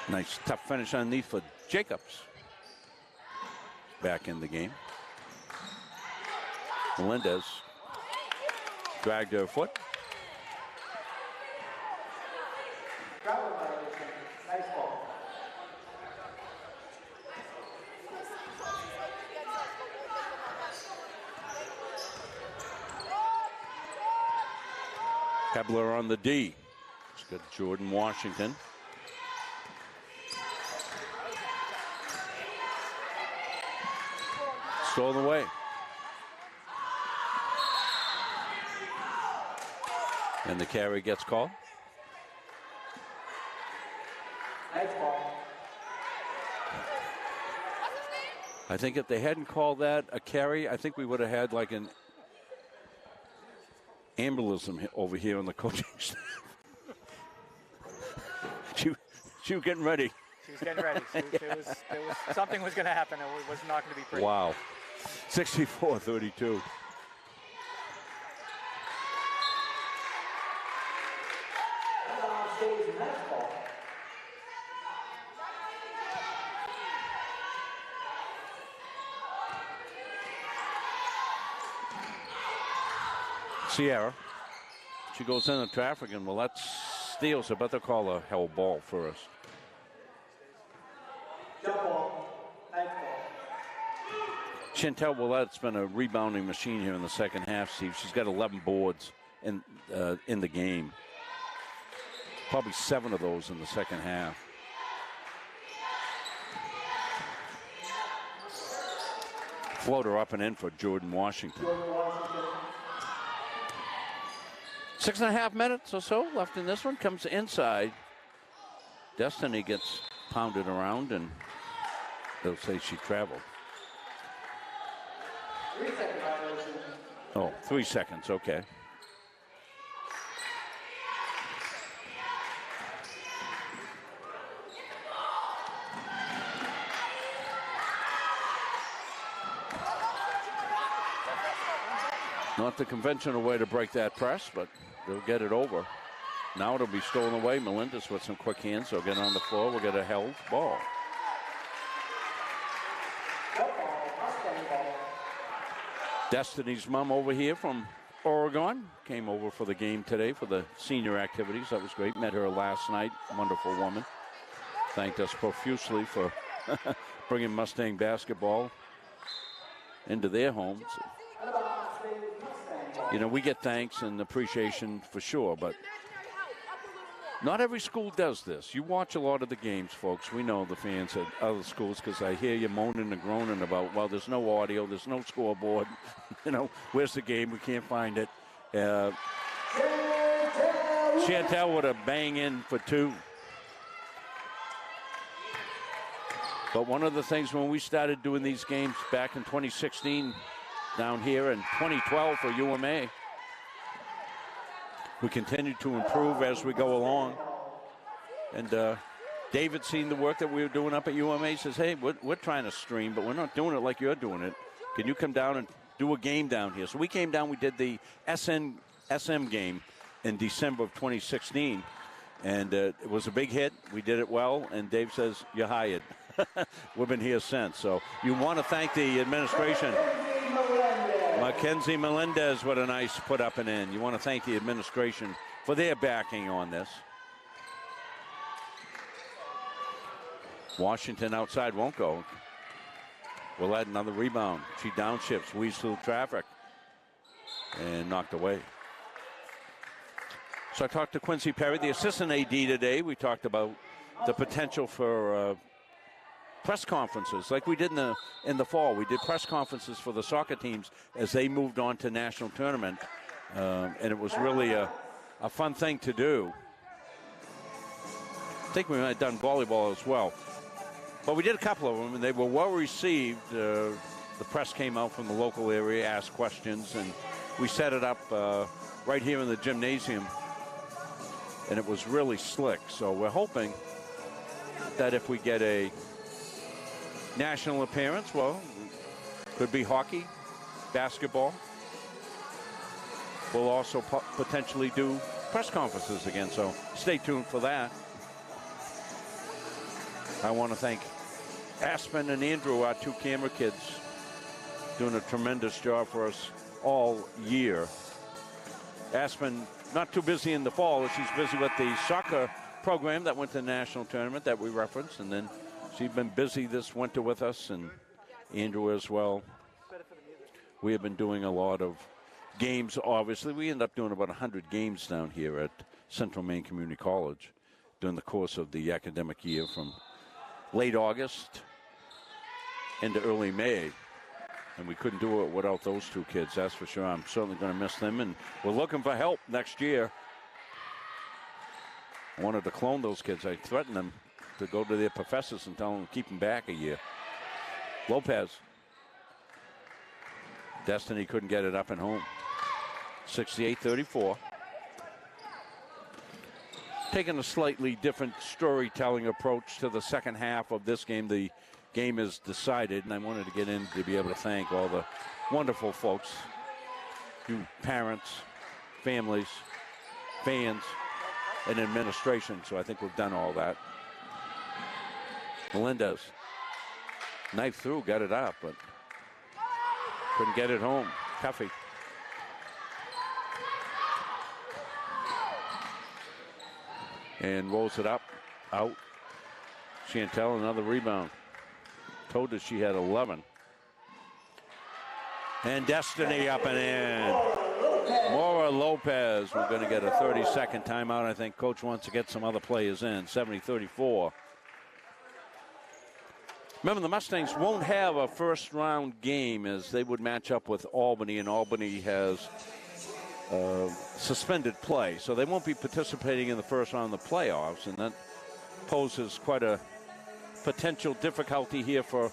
Nice tough finish underneath for Jacobs. Back in the game. Melendez dragged her foot. Nice ball. Kebler on the D. It's got Jordan Washington. Stolen away. And the carry gets called. Nice ball. I think if they hadn't called that a carry, I think we would have had like an embolism over here on the coaching staff. She was getting ready. She was getting ready. Something was going to happen. It was not going to be pretty. Wow. 64-32. Sierra. She goes into traffic and well, that steals her, but they'll call a hell ball for us. Chantel Willette's been a rebounding machine here in the second half, Steve. She's got 11 boards in the game. Probably 7 of those in the second half. Floater up and in for Jordan Washington. 6.5 minutes or so left in this one. Comes inside. Destiny gets pounded around and they'll say she traveled. 3 second violation. Oh, 3 seconds, okay. Not the conventional way to break that press, but they'll get it over. Now it'll be stolen away. Melendez with some quick hands. They'll get on the floor. We'll get a held ball. Destiny's mom over here from Oregon came over for the game today for the senior activities. That was great. Met her last night. Wonderful woman. Thanked us profusely for bringing Mustang basketball into their homes. You know, we get thanks and appreciation for sure, but not every school does this. You watch a lot of the games, folks. We know the fans at other schools because I hear you moaning and groaning about, well, there's no audio, there's no scoreboard. You know, where's the game? We can't find it. Chantel with a bang in for 2. But one of the things when we started doing these games back in 2016 down here in 2012 for UMA, we continue to improve as we go along. And David seen the work that we were doing up at UMA. He says, hey, we're trying to stream, but we're not doing it like you're doing it. Can you come down and do a game down here? So we came down, we did the SM game in December of 2016. And it was a big hit. We did it well. And Dave says, you're hired. We've been here since. So you want to thank the administration. Mackenzie Melendez with a nice put up and in. You want to thank the administration for their backing on this. Washington outside won't go. We'll add another rebound. She downshifts, weaves through traffic, and knocked away. So I talked to Quincy Perry, the assistant AD today. We talked about the potential for press conferences like we did in the fall. We did press conferences for the soccer teams as they moved on to national tournament, and it was really a fun thing to do. I think we might have done volleyball as well, but we did a couple of them and they were well received. The press came out from the local area, asked questions, and we set it up right here in the gymnasium, and it was really slick. So we're hoping that if we get a national appearance, well, could be hockey, basketball. We'll also potentially do press conferences again, so stay tuned for that. I want to thank Aspen and Andrew, our two camera kids, doing a tremendous job for us all year. Aspen, not too busy in the fall. She's busy with the soccer program that went to the national tournament that we referenced, and then she's been busy this winter with us, and Andrew as well. We have been doing a lot of games, obviously. We end up doing about 100 games down here at Central Maine Community College during the course of the academic year from late August into early May. And we couldn't do it without those two kids, that's for sure. I'm certainly going to miss them, and we're looking for help next year. I wanted to clone those kids. I threatened them to go to their professors and tell them to keep them back a year. Lopez. Destiny couldn't get it up and home. 68-34. Taking a slightly different storytelling approach to the second half of this game. The game is decided, and I wanted to get in to be able to thank all the wonderful folks, you parents, families, fans, and administration. So I think we've done all that. Melendez, knife through, got it up, but couldn't get it home. Cuffy. And rolls it up, out. Chantel, another rebound. Told her she had 11. And Destiny up and in. Maura Lopez. We're going to get a 30-second timeout. I think Coach wants to get some other players in. 70-34. Remember, the Mustangs won't have a first-round game as they would match up with Albany, and Albany has suspended play. So they won't be participating in the first round of the playoffs, and that poses quite a potential difficulty here for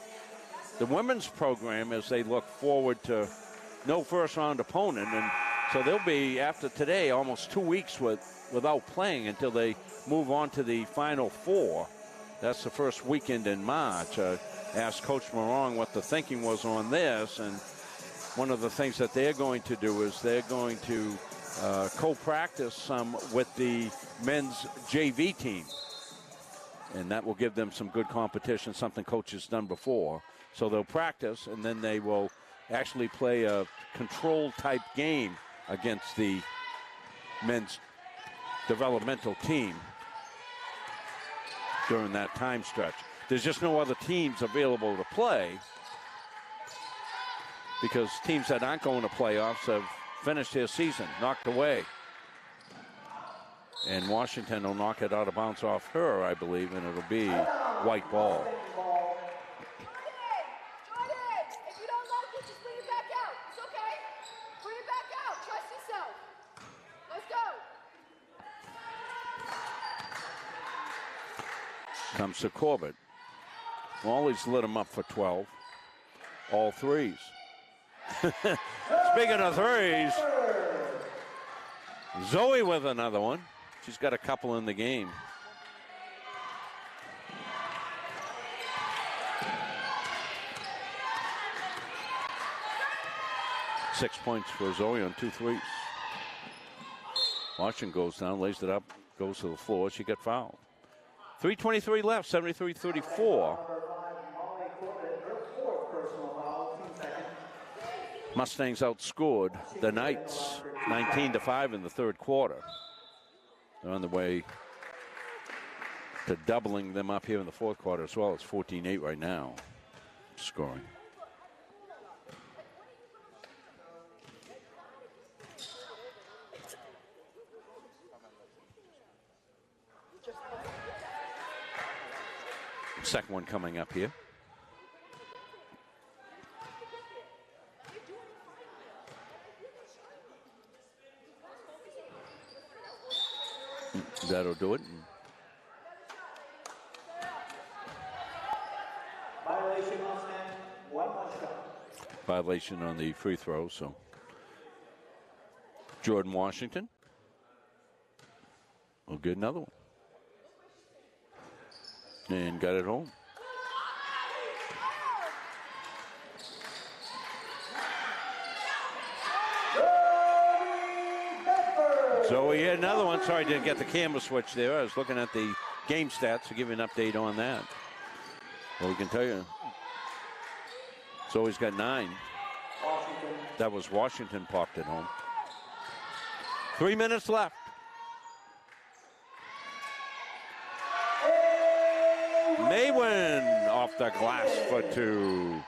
the women's program as they look forward to no first-round opponent. And so they'll be, after today, almost 2 weeks without playing until they move on to the Final Four. That's the first weekend in March. Asked Coach Morong what the thinking was on this, and one of the things that they're going to do is they're going to co-practice some with the men's JV team. And that will give them some good competition, something Coach has done before. So they'll practice, and then they will actually play a control-type game against the men's developmental team during that time stretch. There's just no other teams available to play because teams that aren't going to playoffs have finished their season, knocked away. And Washington will knock it out of bounds off her, I believe, and it'll be white ball. If you don't like it, just bring it back out. It's okay. Bring it back out. Trust yourself. Let's go. Comes to Corbett. Wally's lit him up for 12. All threes. Speaking of threes, Zoe with another one. She's got a couple in the game. Six points for Zoe on 2 threes. Washington goes down, lays it up, goes to the floor. She got fouled. 3:23 left, 73-34. Mustangs outscored the Knights 19-5 in the third quarter. They're on the way to doubling them up here in the fourth quarter as well. It's 14-8 right now, scoring. Second one coming up here. That'll do it. Violation on stand, 1 shot. Violation on the free throw, so Jordan Washington will get another one. And got it home. Zoe hit another one. Sorry, didn't get the camera switch there. I was looking at the game stats to give you an update on that. Well, we can tell you. So he's got 9. That was Washington popped it home. 3 minutes left. May win off the glass for 2.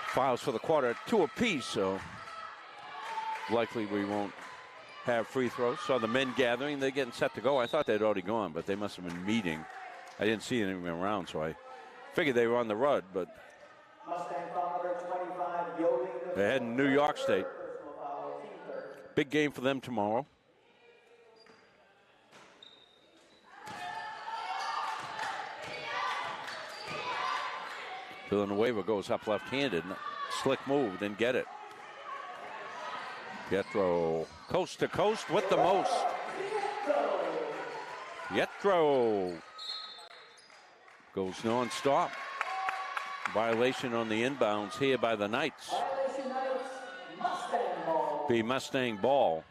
Fouls for the quarter, 2 apiece, so likely we won't have free throws. Saw the men gathering, they're getting set to go. I thought they'd already gone, but they must have been meeting. I didn't see anyone around, so I figured they were on the road, but they're heading to New York State. Big game for them tomorrow. Villanueva goes up left-handed. Slick move, didn't get it. Pietro, coast to coast with the most. Pietro goes non-stop. Violation on the inbounds here by the Knights. Be Mustang ball.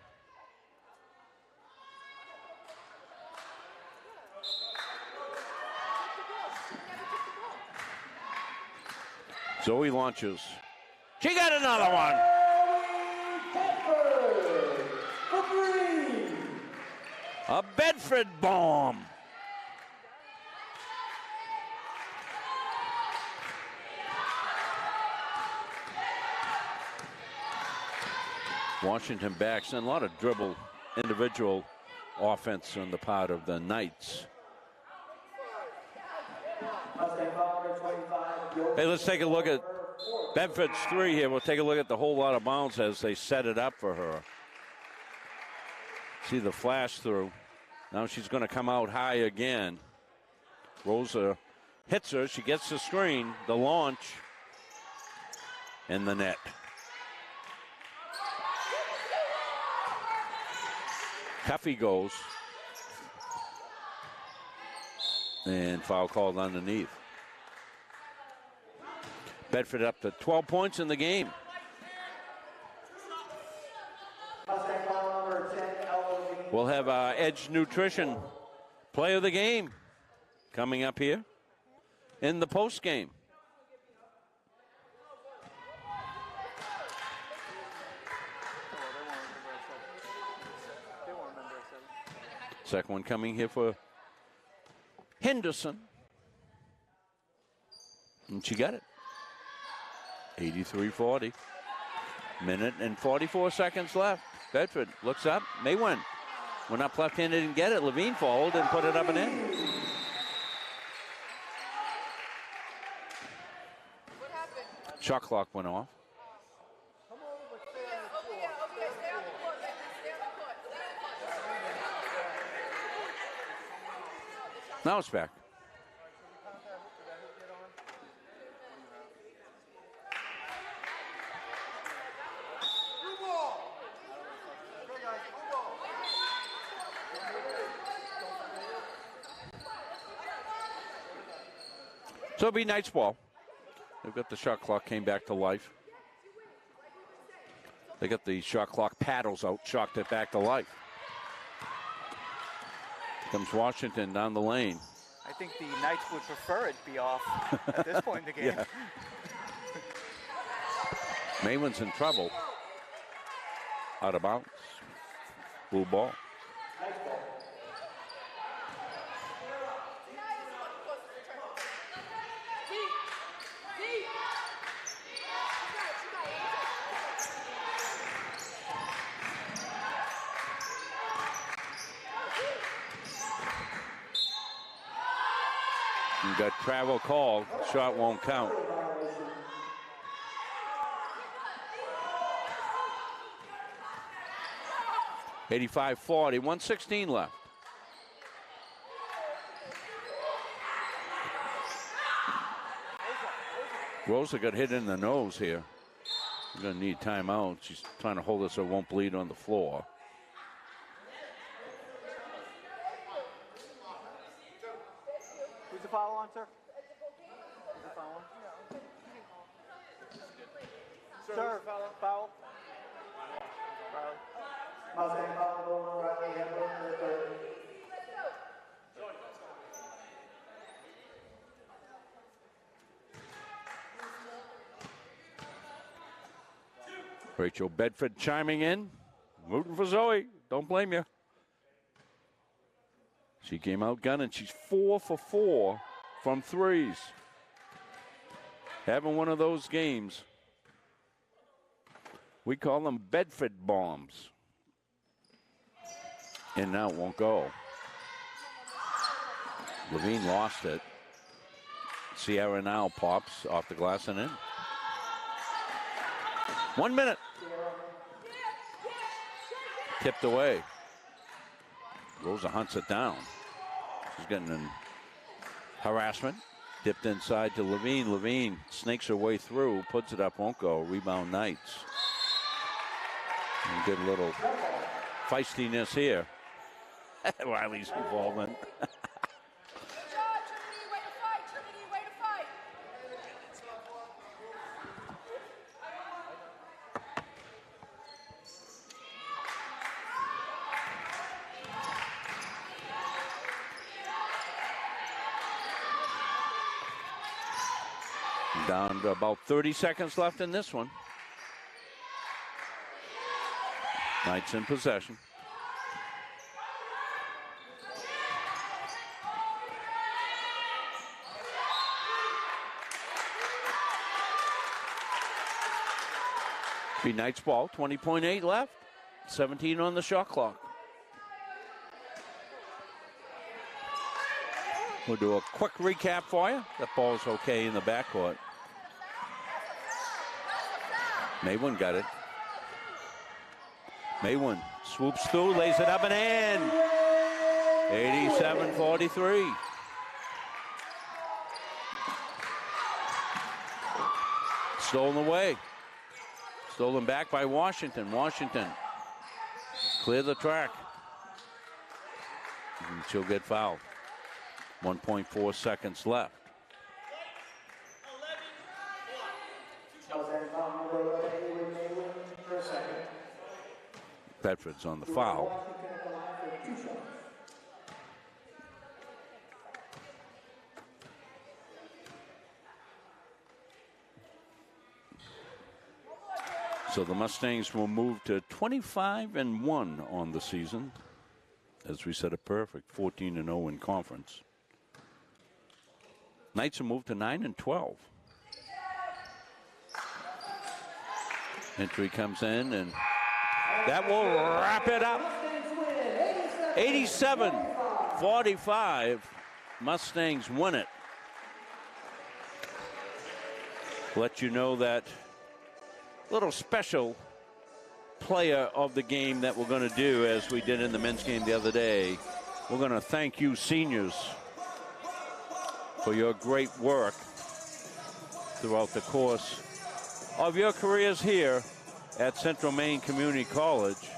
Zoe launches. She got another one. A Bedford bomb. Washington backs in a lot of dribble, individual offense on the part of the Knights. Hey, let's take a look at Bedford's 3 here. We'll take a look at the whole lot of bounds as they set it up for her. See the flash through. Now she's going to come out high again. Rosa hits her. She gets the screen, the launch, and the net. Cuffey goes. And foul called underneath. Bedford up to 12 points in the game. We'll have Edge Nutrition play of the game coming up here in the post game. Second one coming here for Henderson. And she got it. 83-40. Minute and 44 seconds left. Bedford looks up, may win. Went up left-handed, didn't get it. Levine fouled and put it up and in. Shot clock went off. Now it's back. So it'll be Knights ball. They've got the shot clock came back to life. They got the shot clock paddles out, shocked it back to life. Comes Washington down the lane. I think the Knights would prefer it be off at this point in the game. Yeah. Mayman's in trouble. Out of bounds. Blue ball. You got travel called. Shot won't count. $85-40, 1:16 left. Rosa got hit in the nose here. We're going to need timeout. She's trying to hold it so it won't bleed on the floor. Who's the foul on, sir? Who's the foul on? Sir, foul. Foul. Mustang Volleyball, Riley Hebler, third. Rachel Bedford chiming in, rooting for Zoe. Don't blame you. She came out gunning. She's 4 for 4 from threes. Having one of those games. We call them Bedford bombs. And now it won't go. Levine lost it. Sierra now pops off the glass and in. 1 minute. Tipped away. Rosa hunts it down. She's getting in harassment. Dipped inside to Levine. Levine snakes her way through, puts it up, won't go. Rebound Knights. And good little feistiness here. Riley's involvement. Down to about 30 seconds left in this one. Knights in possession. Be Knights ball, 20.8 left, 17 on the shot clock. We'll do a quick recap for you. That ball's okay in the backcourt. Maywin got it. Maywin swoops through, lays it up and in. 87-43. Stolen away. Stolen back by Washington. Washington clear the track. And she'll get fouled. 1.4 seconds left. Bedford's on the foul. So the Mustangs will move to 25-1 on the season. As we said, a perfect 14-0 in conference. Knights will move to 9-12. Entry comes in, and that will wrap it up. 87-45. Mustangs win it. Let you know that little special player of the game that we're going to do, as we did in the men's game the other day. We're going to thank you seniors for your great work throughout the course of your careers here at Central Maine Community College.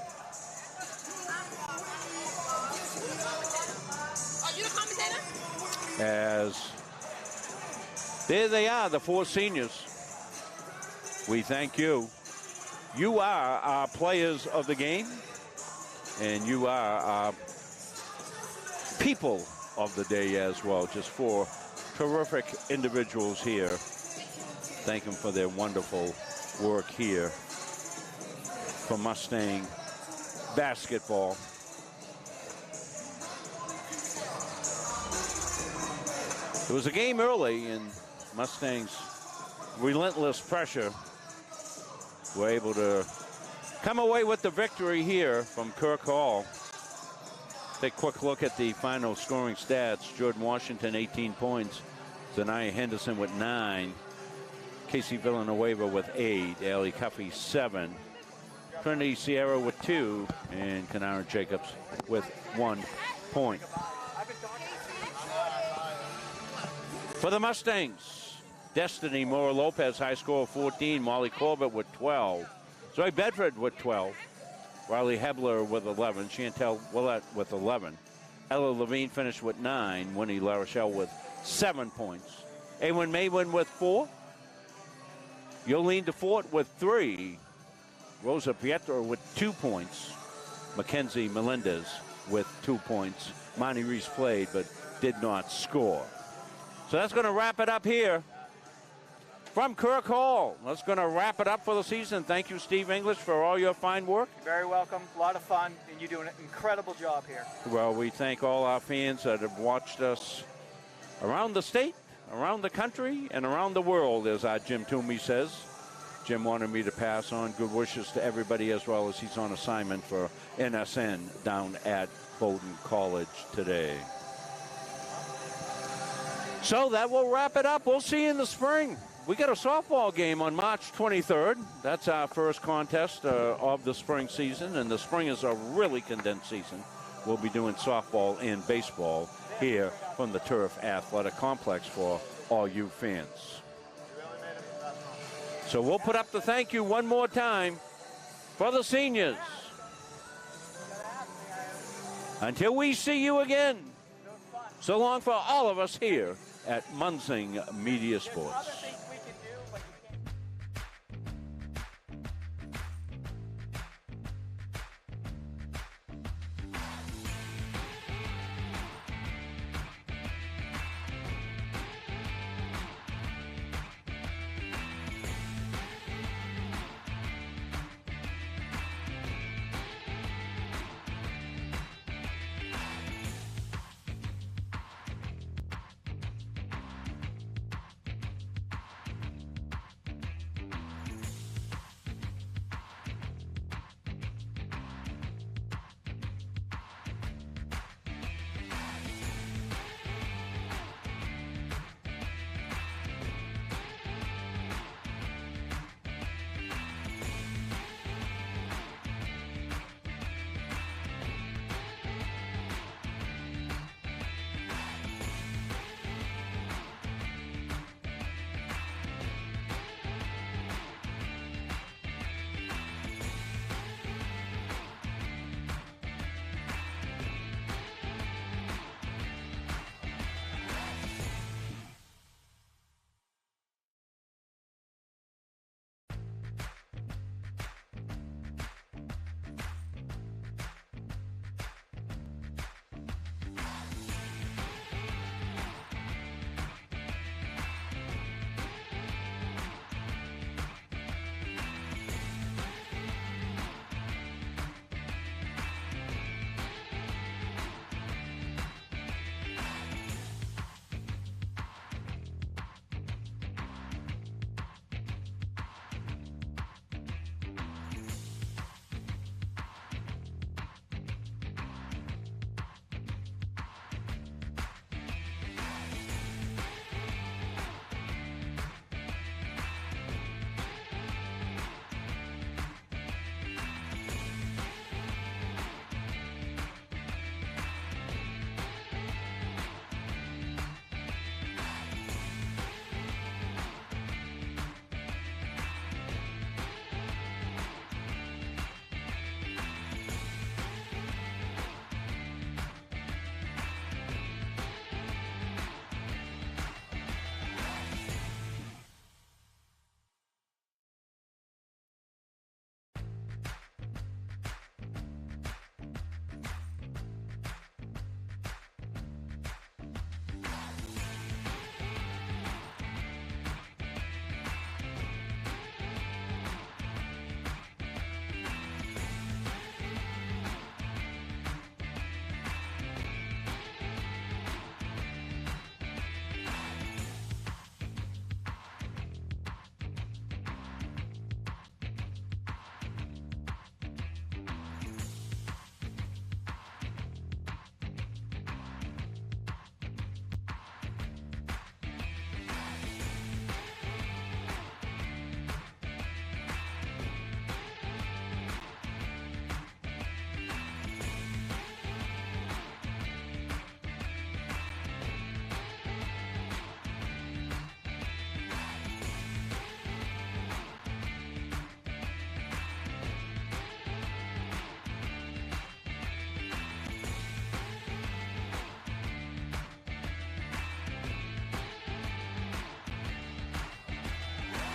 As there they are, the four seniors. We thank you. You are our players of the game, and you are our people of the day as well. Just four terrific individuals here. Thank them for their wonderful work here for Mustang basketball. It was a game early, and Mustangs' relentless pressure were able to come away with the victory here from Kirk Hall. Take a quick look at the final scoring stats. Jordan Washington, 18 points. Zanaya Henderson with 9. Casey Villanueva with 8. Allie Cuffey, 7. Trinity Sierra with 2. And Kanara Jacobs with 1 point. For the Mustangs, Destiny Mora Lopez, high score of 14. Molly Corbett with 12. Zoe Bedford with 12. Riley Hebler with 11. Chantel Willett with 11. Ella Levine finished with 9. Winnie LaRochelle with 7 points. Awen Maywin with 4. Yolene DeFort with 3. Rosa Pietro with 2 points. Mackenzie Melendez with 2 points. Monty Reese played but did not score. So that's going to wrap it up here from Kirk Hall. That's going to wrap it up for the season. Thank you, Steve English, for all your fine work. You're very welcome. A lot of fun, and you do an incredible job here. Well, we thank all our fans that have watched us around the state, around the country, and around the world, as our Jim Toomey says. Jim wanted me to pass on good wishes to everybody, as well as he's on assignment for NSN down at Bowdoin College today. So that will wrap it up. We'll see you in the spring. We got a softball game on March 23rd. That's our first contest of the spring season, and the spring is a really condensed season. We'll be doing softball and baseball here from the Turf Athletic Complex for all you fans. So we'll put up the thank you one more time for the seniors. Until we see you again, so long for all of us here at Munzing Media Sports.